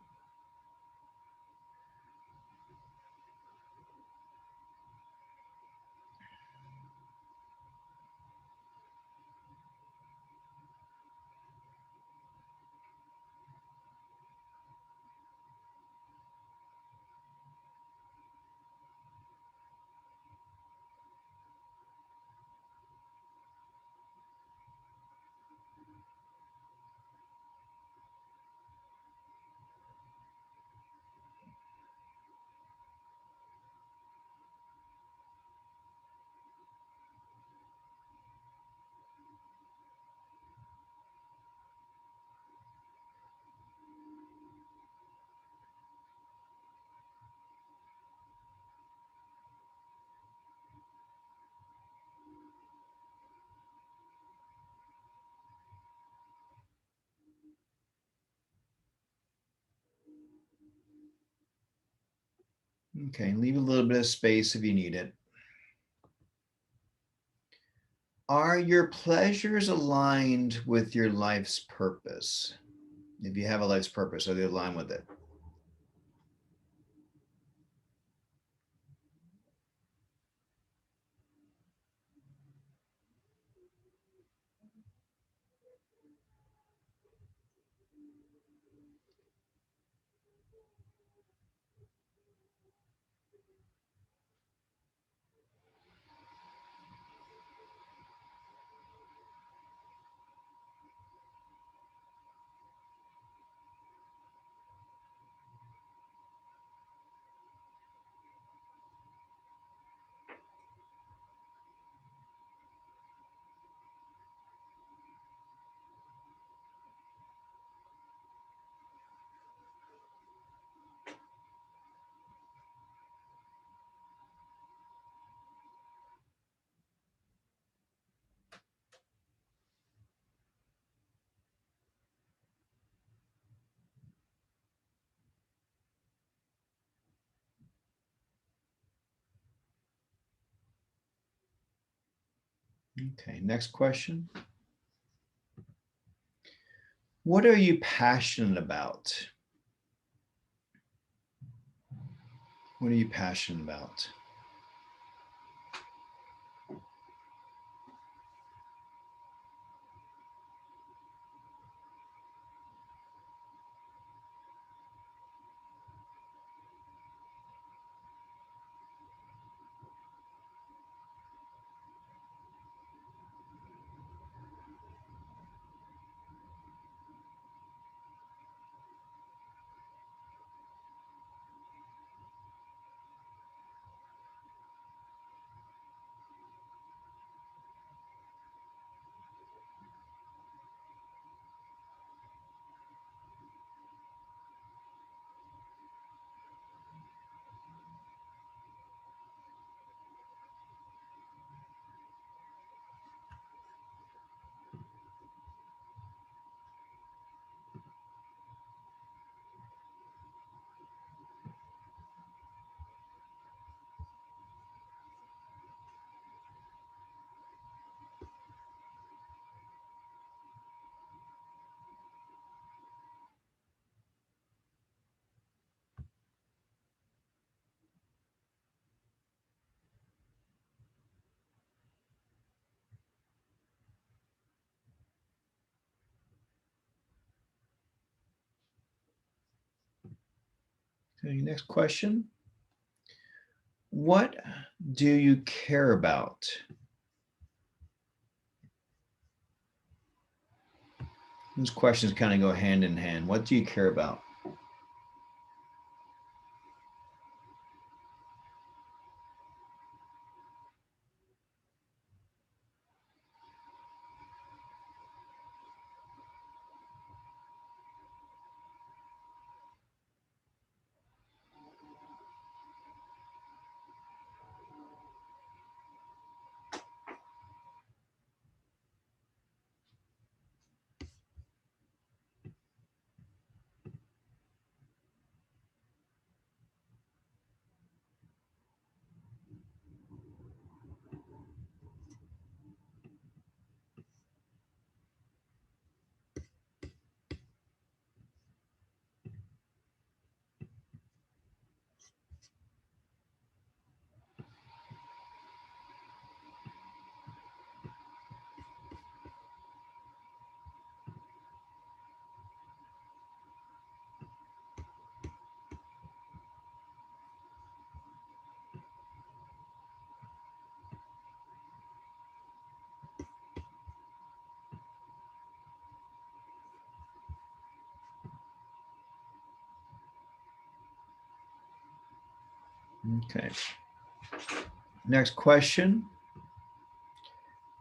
Okay, leave a little bit of space if you need it. Are your pleasures aligned with your life's purpose? If you have a life's purpose, are they aligned with it? Okay, next question. What are you passionate about? What are you passionate about? Okay, next question. What do you care about? These questions kind of go hand in hand. What do you care about? Okay. Next question.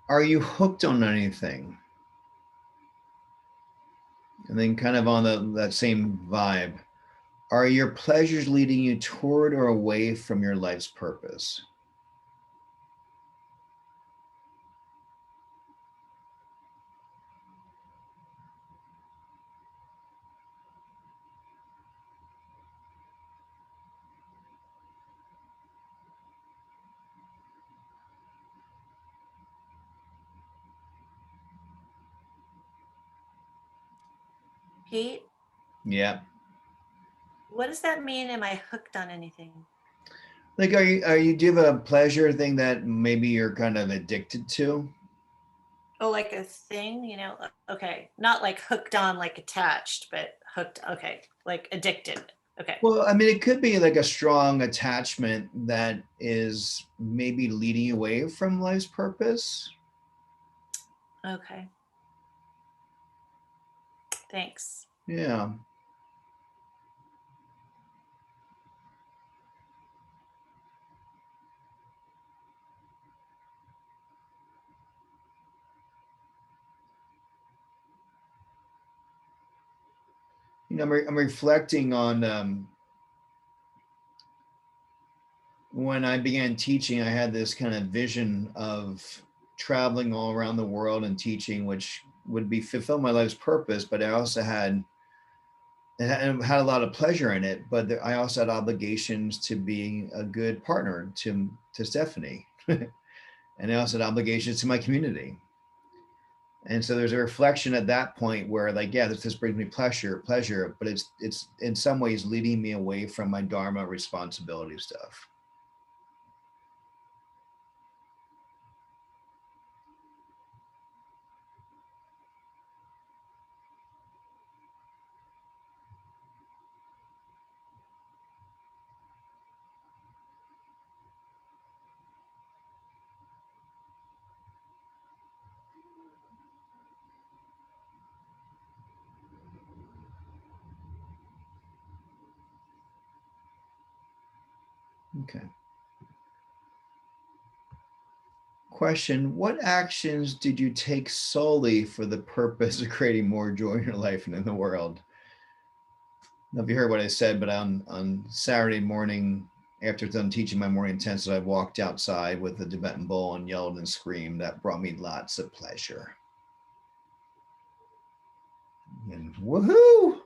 Are you hooked on anything? And then kind of on that same vibe, are your pleasures leading you toward or away from your life's purpose? Pete, Yeah. what does that mean? Am I hooked on anything? Like, do you have a pleasure thing that maybe you're kind of addicted to? Oh, like a thing, Okay. Not like hooked on, like attached, but hooked. Okay. Like addicted. Okay. Well, I mean, it could be like a strong attachment that is maybe leading you away from life's purpose. Okay. Thanks. Yeah. I'm reflecting on when I began teaching, I had this kind of vision of traveling all around the world and teaching, which would be fulfill my life's purpose. But I also had a lot of pleasure in it. But I also had obligations to be a good partner to Stephanie, and I also had obligations to my community. And so there's a reflection at that point where, like, yeah, this brings me pleasure, but it's in some ways leading me away from my dharma responsibility stuff. Okay. Question: what actions did you take solely for the purpose of creating more joy in your life and in the world? Now, if you heard what I said, but on Saturday morning, after done teaching my morning intensive, I walked outside with a Tibetan bowl and yelled and screamed. That brought me lots of pleasure. And woohoo!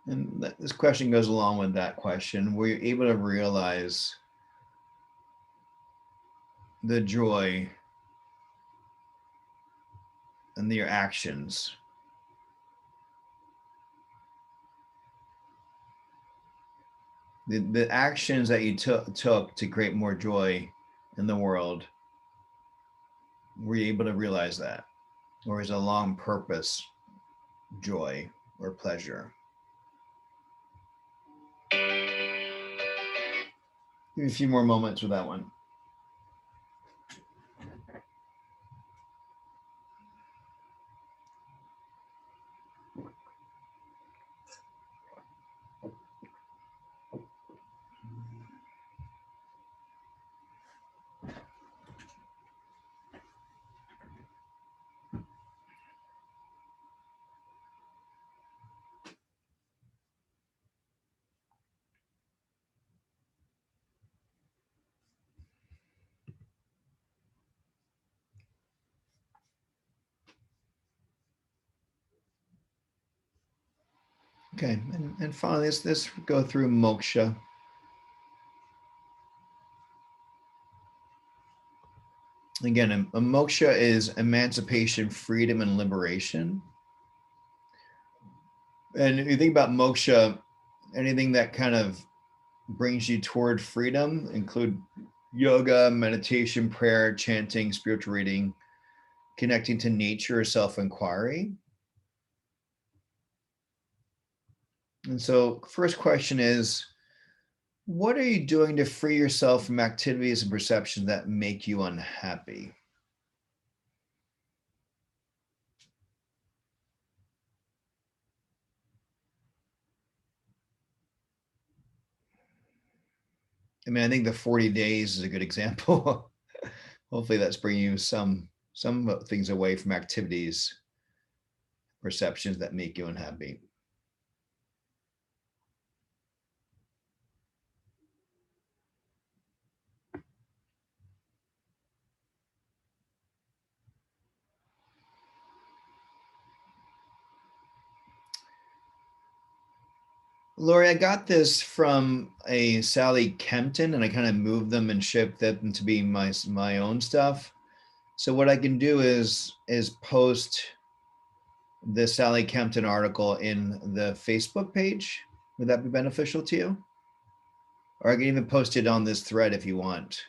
And this question goes along with that question. Were you able to realize the joy in your actions? The actions that you took to create more joy in the world, were you able to realize that? Or is it a long purpose joy or pleasure? Give me a few more moments with that one. Okay, and finally, let's go through moksha. Again, a moksha is emancipation, freedom, and liberation. And if you think about moksha, anything that kind of brings you toward freedom include yoga, meditation, prayer, chanting, spiritual reading, connecting to nature, self-inquiry. And so first question is, what are you doing to free yourself from activities and perceptions that make you unhappy? I mean, I think the 40 days is a good example. Hopefully that's bringing you some things away from activities, perceptions that make you unhappy. Lori, I got this from a Sally Kempton, and I kind of moved them and shipped them to be my own stuff. So what I can do is post the Sally Kempton article in the Facebook page. Would that be beneficial to you? Or I can even post it on this thread if you want.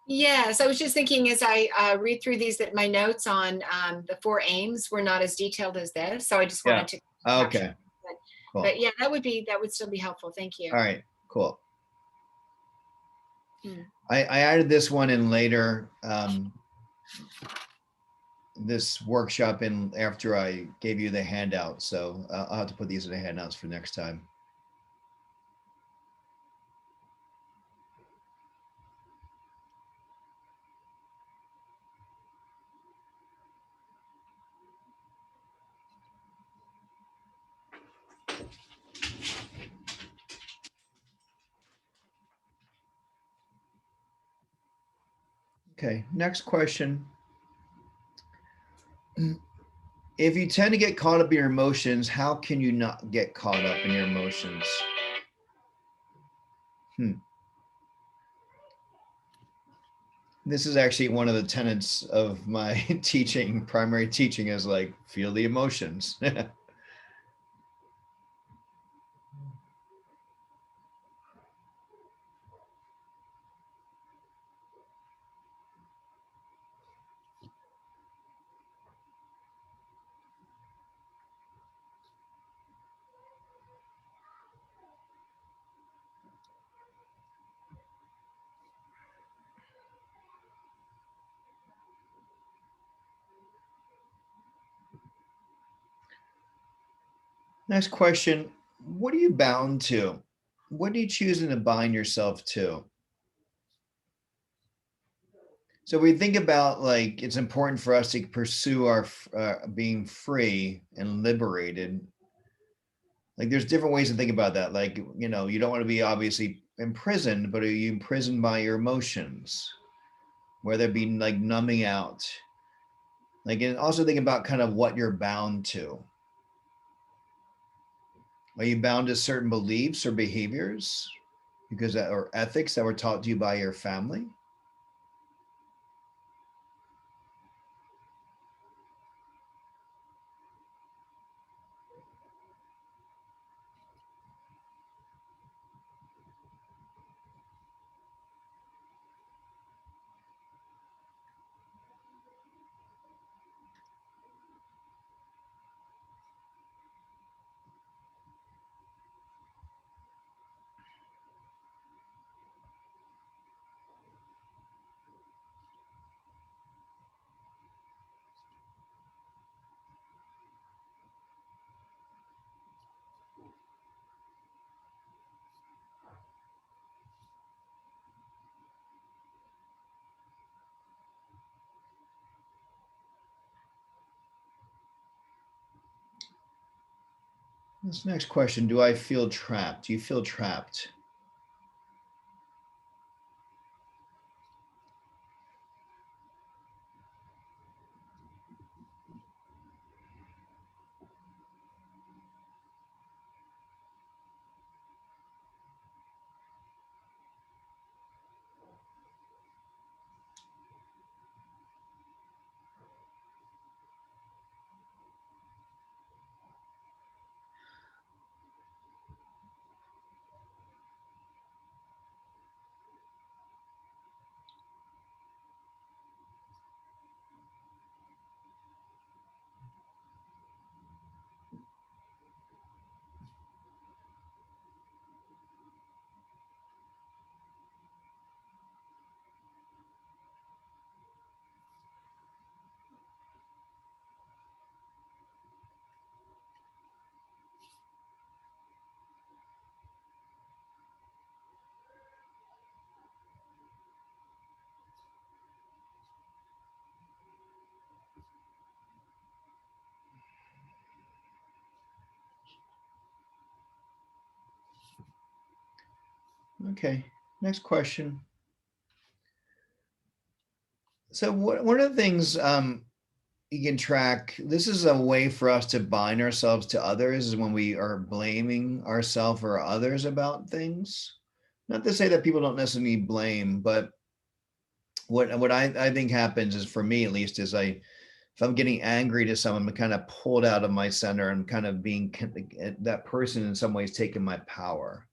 Yes, I was just thinking as I read through these that my notes on the 4 aims were not as detailed as this. So I just wanted to capture Okay. it. Cool. But yeah, that would still be helpful. Thank you. All right, cool. Hmm. I added this one in later, this workshop in after I gave you the handout. So I'll have to put these in the handouts for next time. Okay, next question. If you tend to get caught up in your emotions, how can you not get caught up in your emotions? This is actually one of the tenets of my teaching, primary teaching is like, feel the emotions. Next question, what are you bound to? What are you choosing to bind yourself to? So we think about like, it's important for us to pursue our being free and liberated. Like there's different ways to think about that. Like, you know, you don't want to be obviously imprisoned, but are you imprisoned by your emotions? Whether it be like numbing out. Like, and also think about kind of what you're bound to. Are you bound to certain beliefs or behaviors because that, or ethics that were taught to you by your family? This next question, do I feel trapped? Do you feel trapped? Okay, next question. So one of the things you can track, this is a way for us to bind ourselves to others, is when we are blaming ourselves or others about things. Not to say that people don't necessarily need blame, but what I think happens is, for me at least, is if I'm getting angry to someone, I'm kind of pulled out of my center and kind of being that person in some ways taking my power.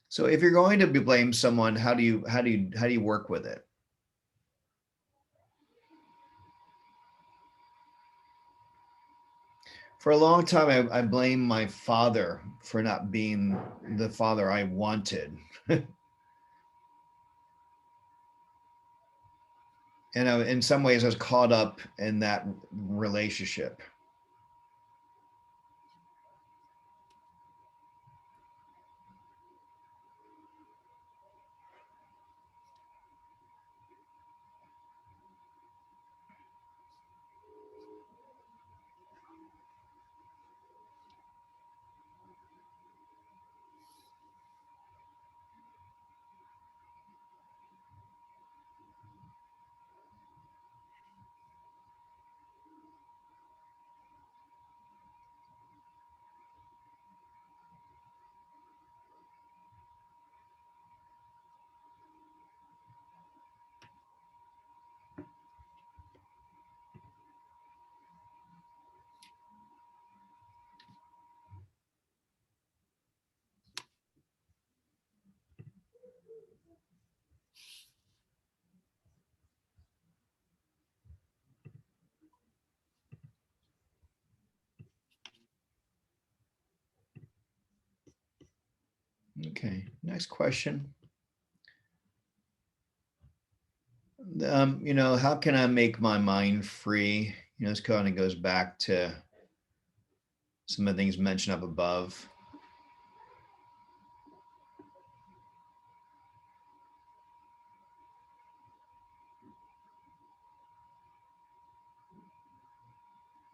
So if you're going to blame someone, how do you work with it? For a long time, I blamed my father for not being the father I wanted. And in some ways, I was caught up in that relationship. Okay, next question. How can I make my mind free? This kind of goes back to some of the things mentioned up above.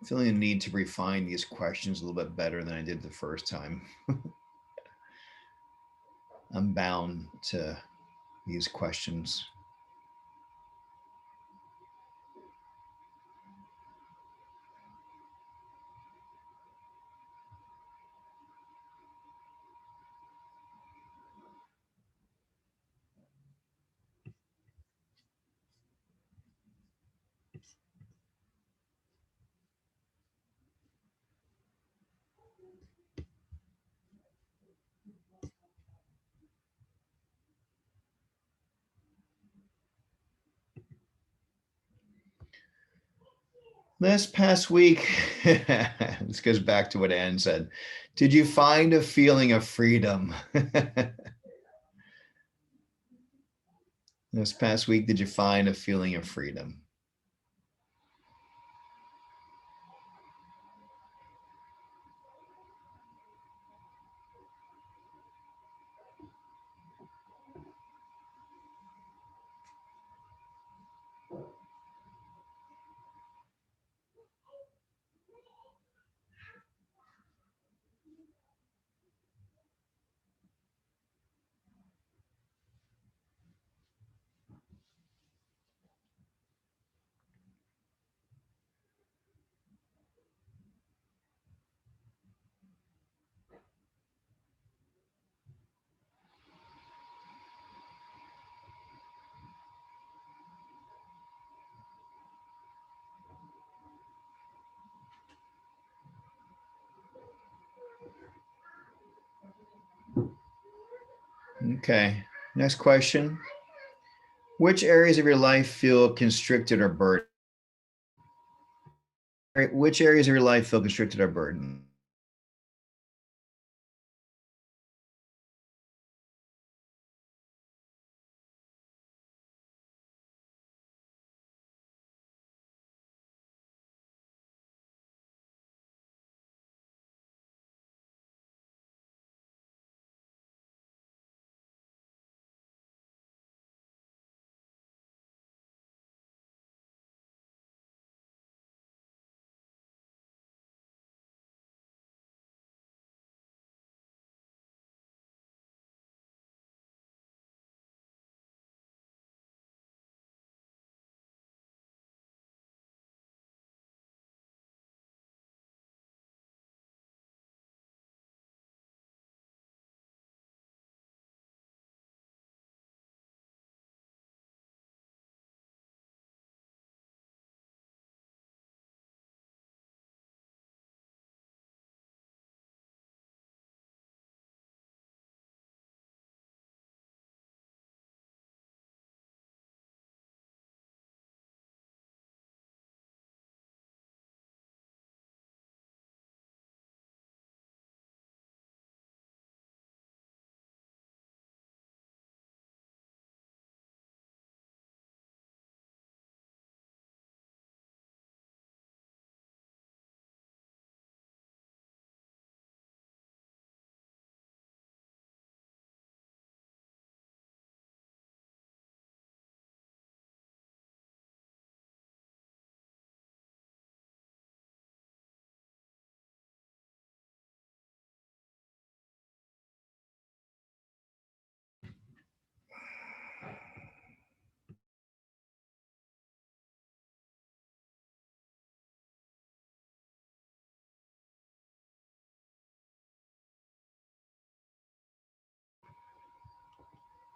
Feeling the need to refine these questions a little bit better than I did the first time. I'm bound to these questions. This past week, this goes back to what Anne said. Did you find a feeling of freedom? This past week, did you find a feeling of freedom? Okay, next question. Which areas of your life feel constricted or burdened? Which areas of your life feel constricted or burdened?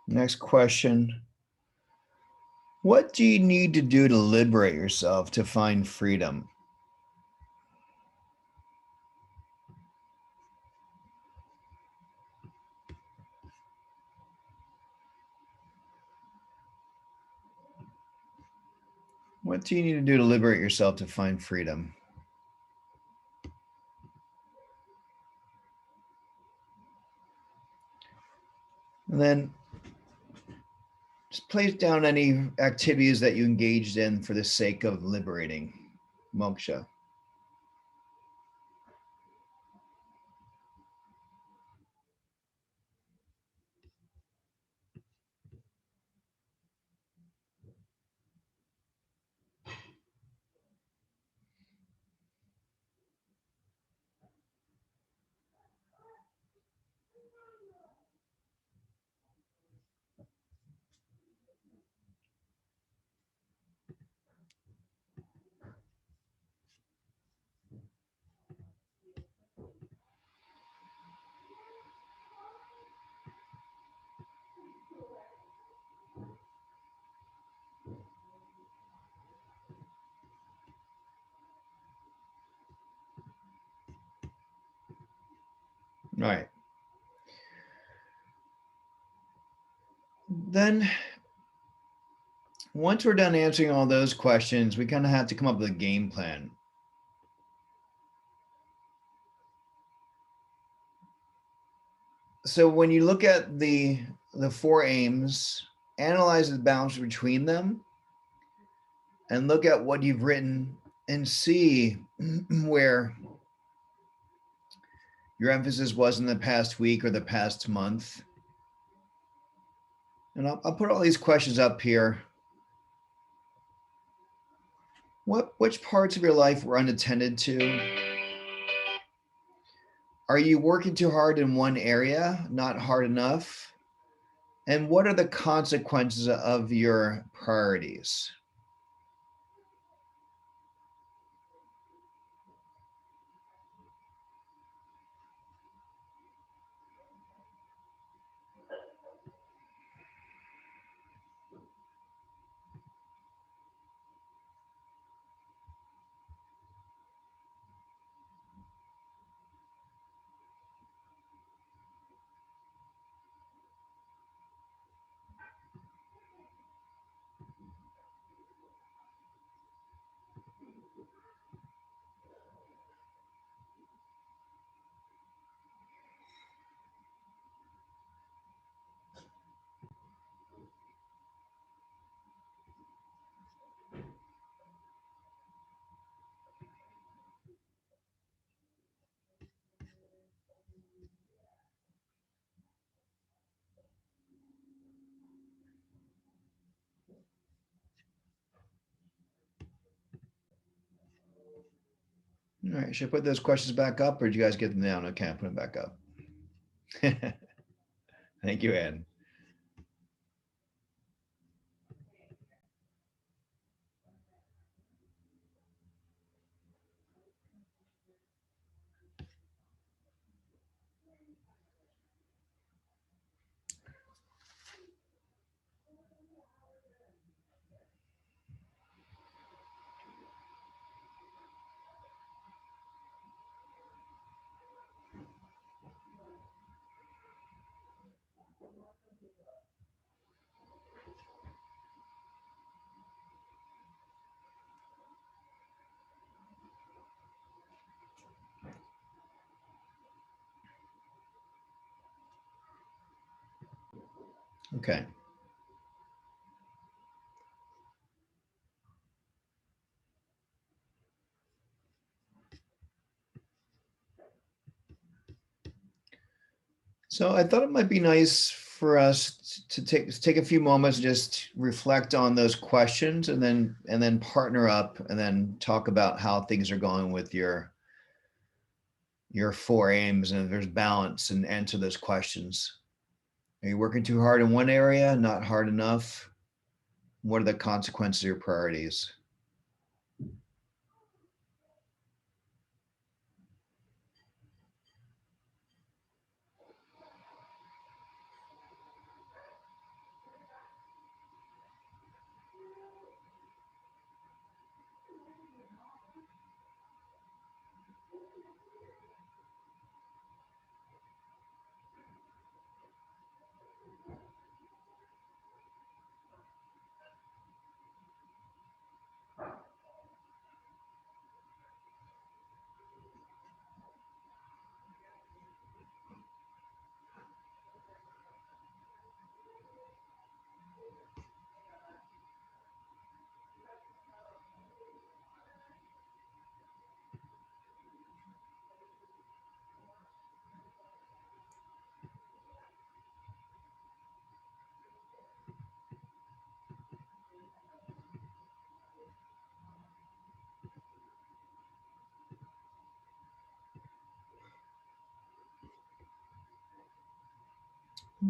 Next question. What do you need to do to liberate yourself to find freedom? What do you need to do to liberate yourself to find freedom? And then just place down any activities that you engaged in for the sake of liberating moksha. All right. Then once we're done answering all those questions, we kind of have to come up with a game plan. So when you look at the four aims, analyze the balance between them and look at what you've written and see where your emphasis was in the past week or the past month. And I'll put all these questions up here. Which parts of your life were unattended to? Are you working too hard in one area, not hard enough? And what are the consequences of your priorities? All right, should I put those questions back up or did you guys get them down? Okay, I'll put them back up. Thank you, Ann. Okay. So I thought it might be nice for us to take a few moments, just reflect on those questions and then partner up and then talk about how things are going with your four aims and if there's balance and answer those questions. Are you working too hard in one area, not hard enough? What are the consequences of your priorities?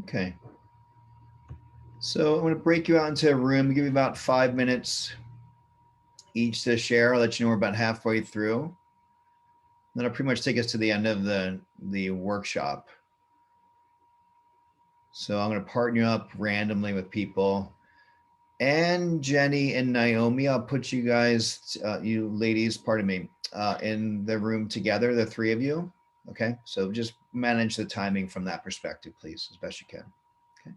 Okay. So I'm going to break you out into a room, give you about 5 minutes each to share. I'll let you know we're about halfway through. That'll pretty much take us to the end of the workshop. So I'm going to partner you up randomly with people. And Jenny and Naomi, I'll put you guys, you ladies, pardon me, in the room together, the three of you. Okay, so just manage the timing from that perspective, please, as best you can. Okay.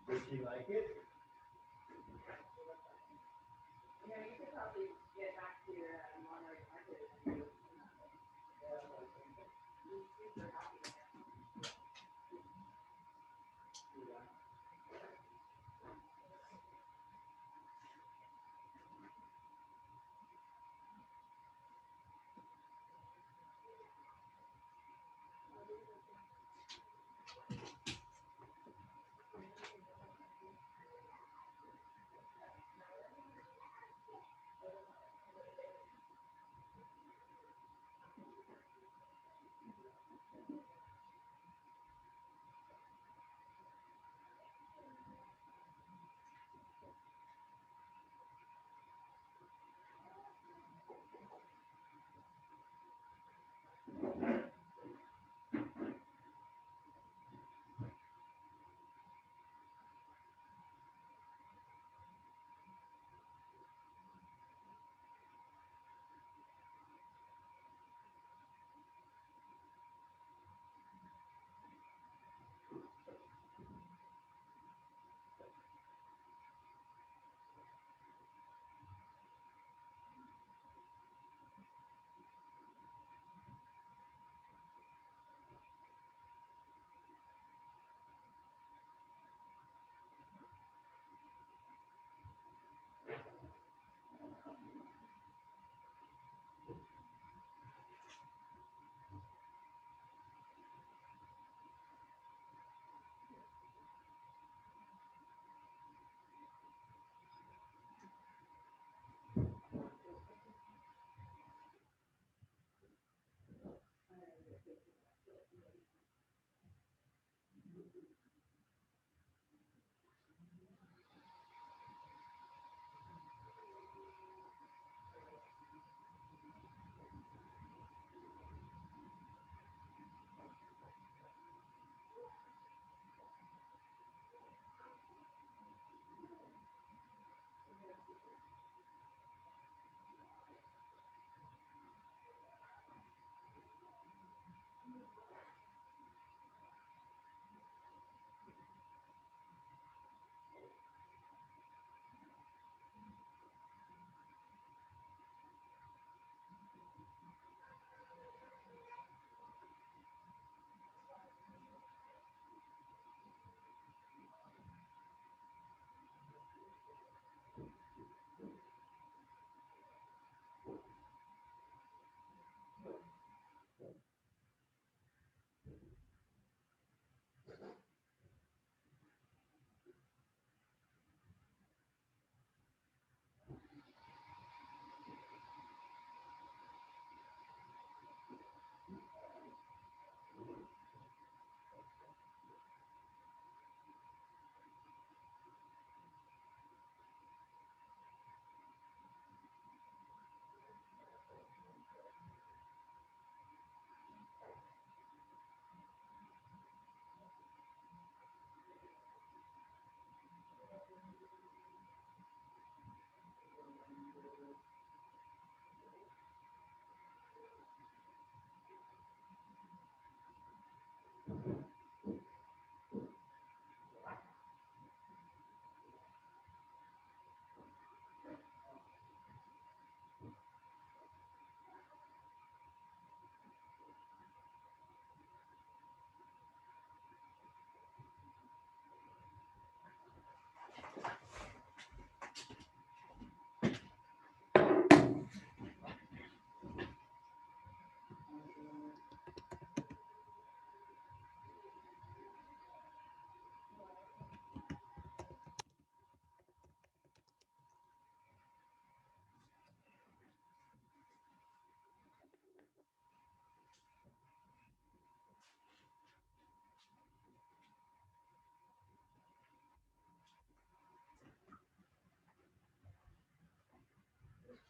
Does she like it?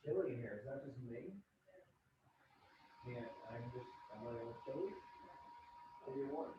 chilly in here. Is that just me? Yeah, I'm not even chilly. Or you warm?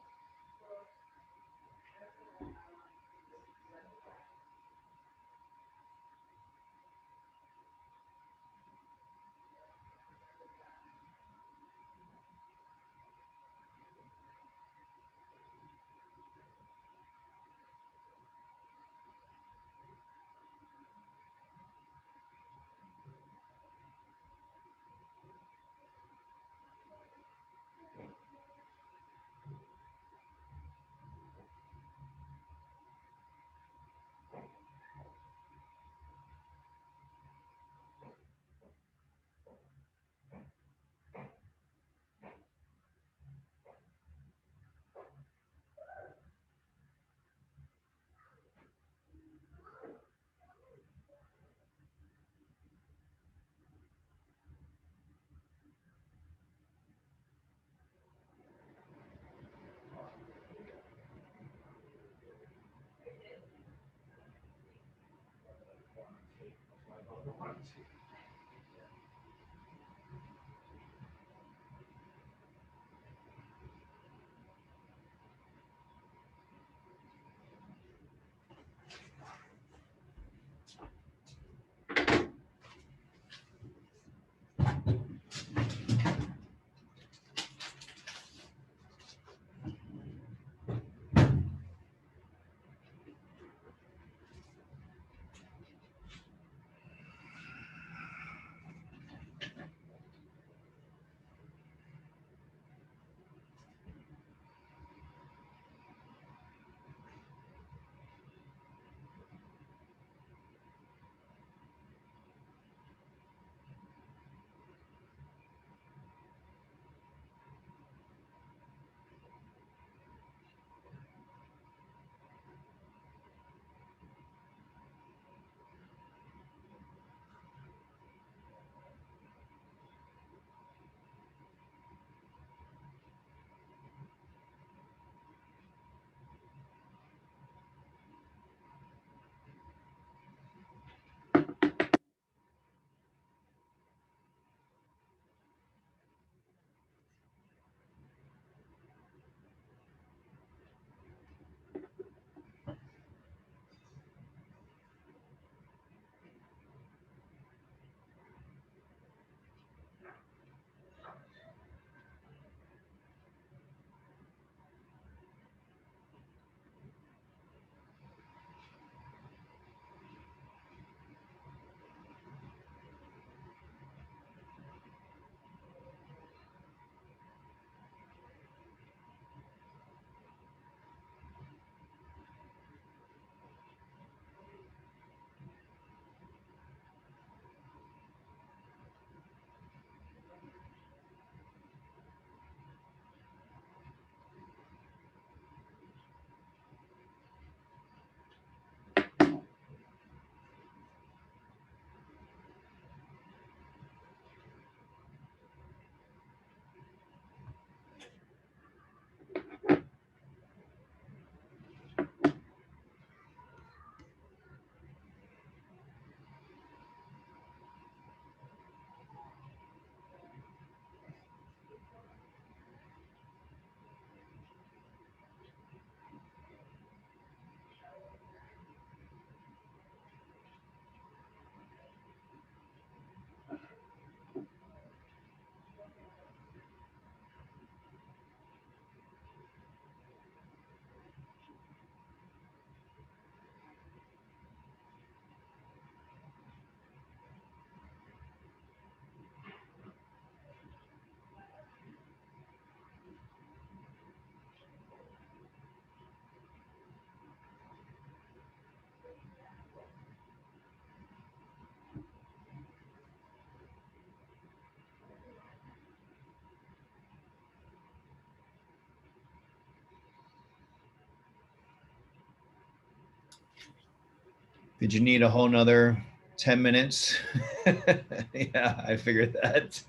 Did you need a whole nother 10 minutes? Yeah, I figured that.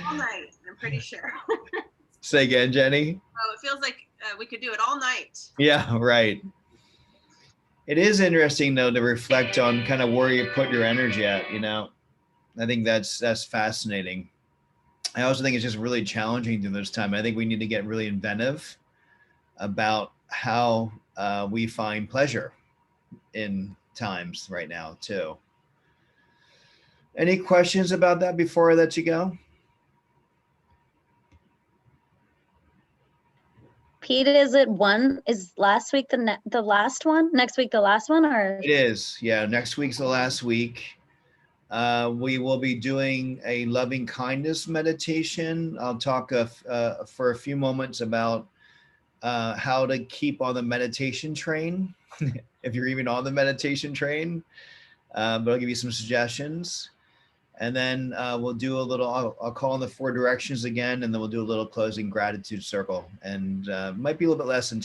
All night, I'm pretty sure. Say again, Jenny? Oh, it feels like we could do it all night. Yeah, right. It is interesting though to reflect on kind of where you put your energy at, you know. I think that's fascinating. I also think it's just really challenging through this time. I think we need to get really inventive about how we find pleasure in times right now too. Any questions about that before I let you go? Pete, is it one? Is last week the last one? Next week the last one, or? It is. Yeah, next week's the last week. We will be doing a loving kindness meditation. I'll talk for a few moments about how to keep on the meditation train, if you're even on the meditation train. But I'll give you some suggestions. And then we'll do a little, I'll call on the 4 directions again, and then we'll do a little closing gratitude circle. And might be a little bit less than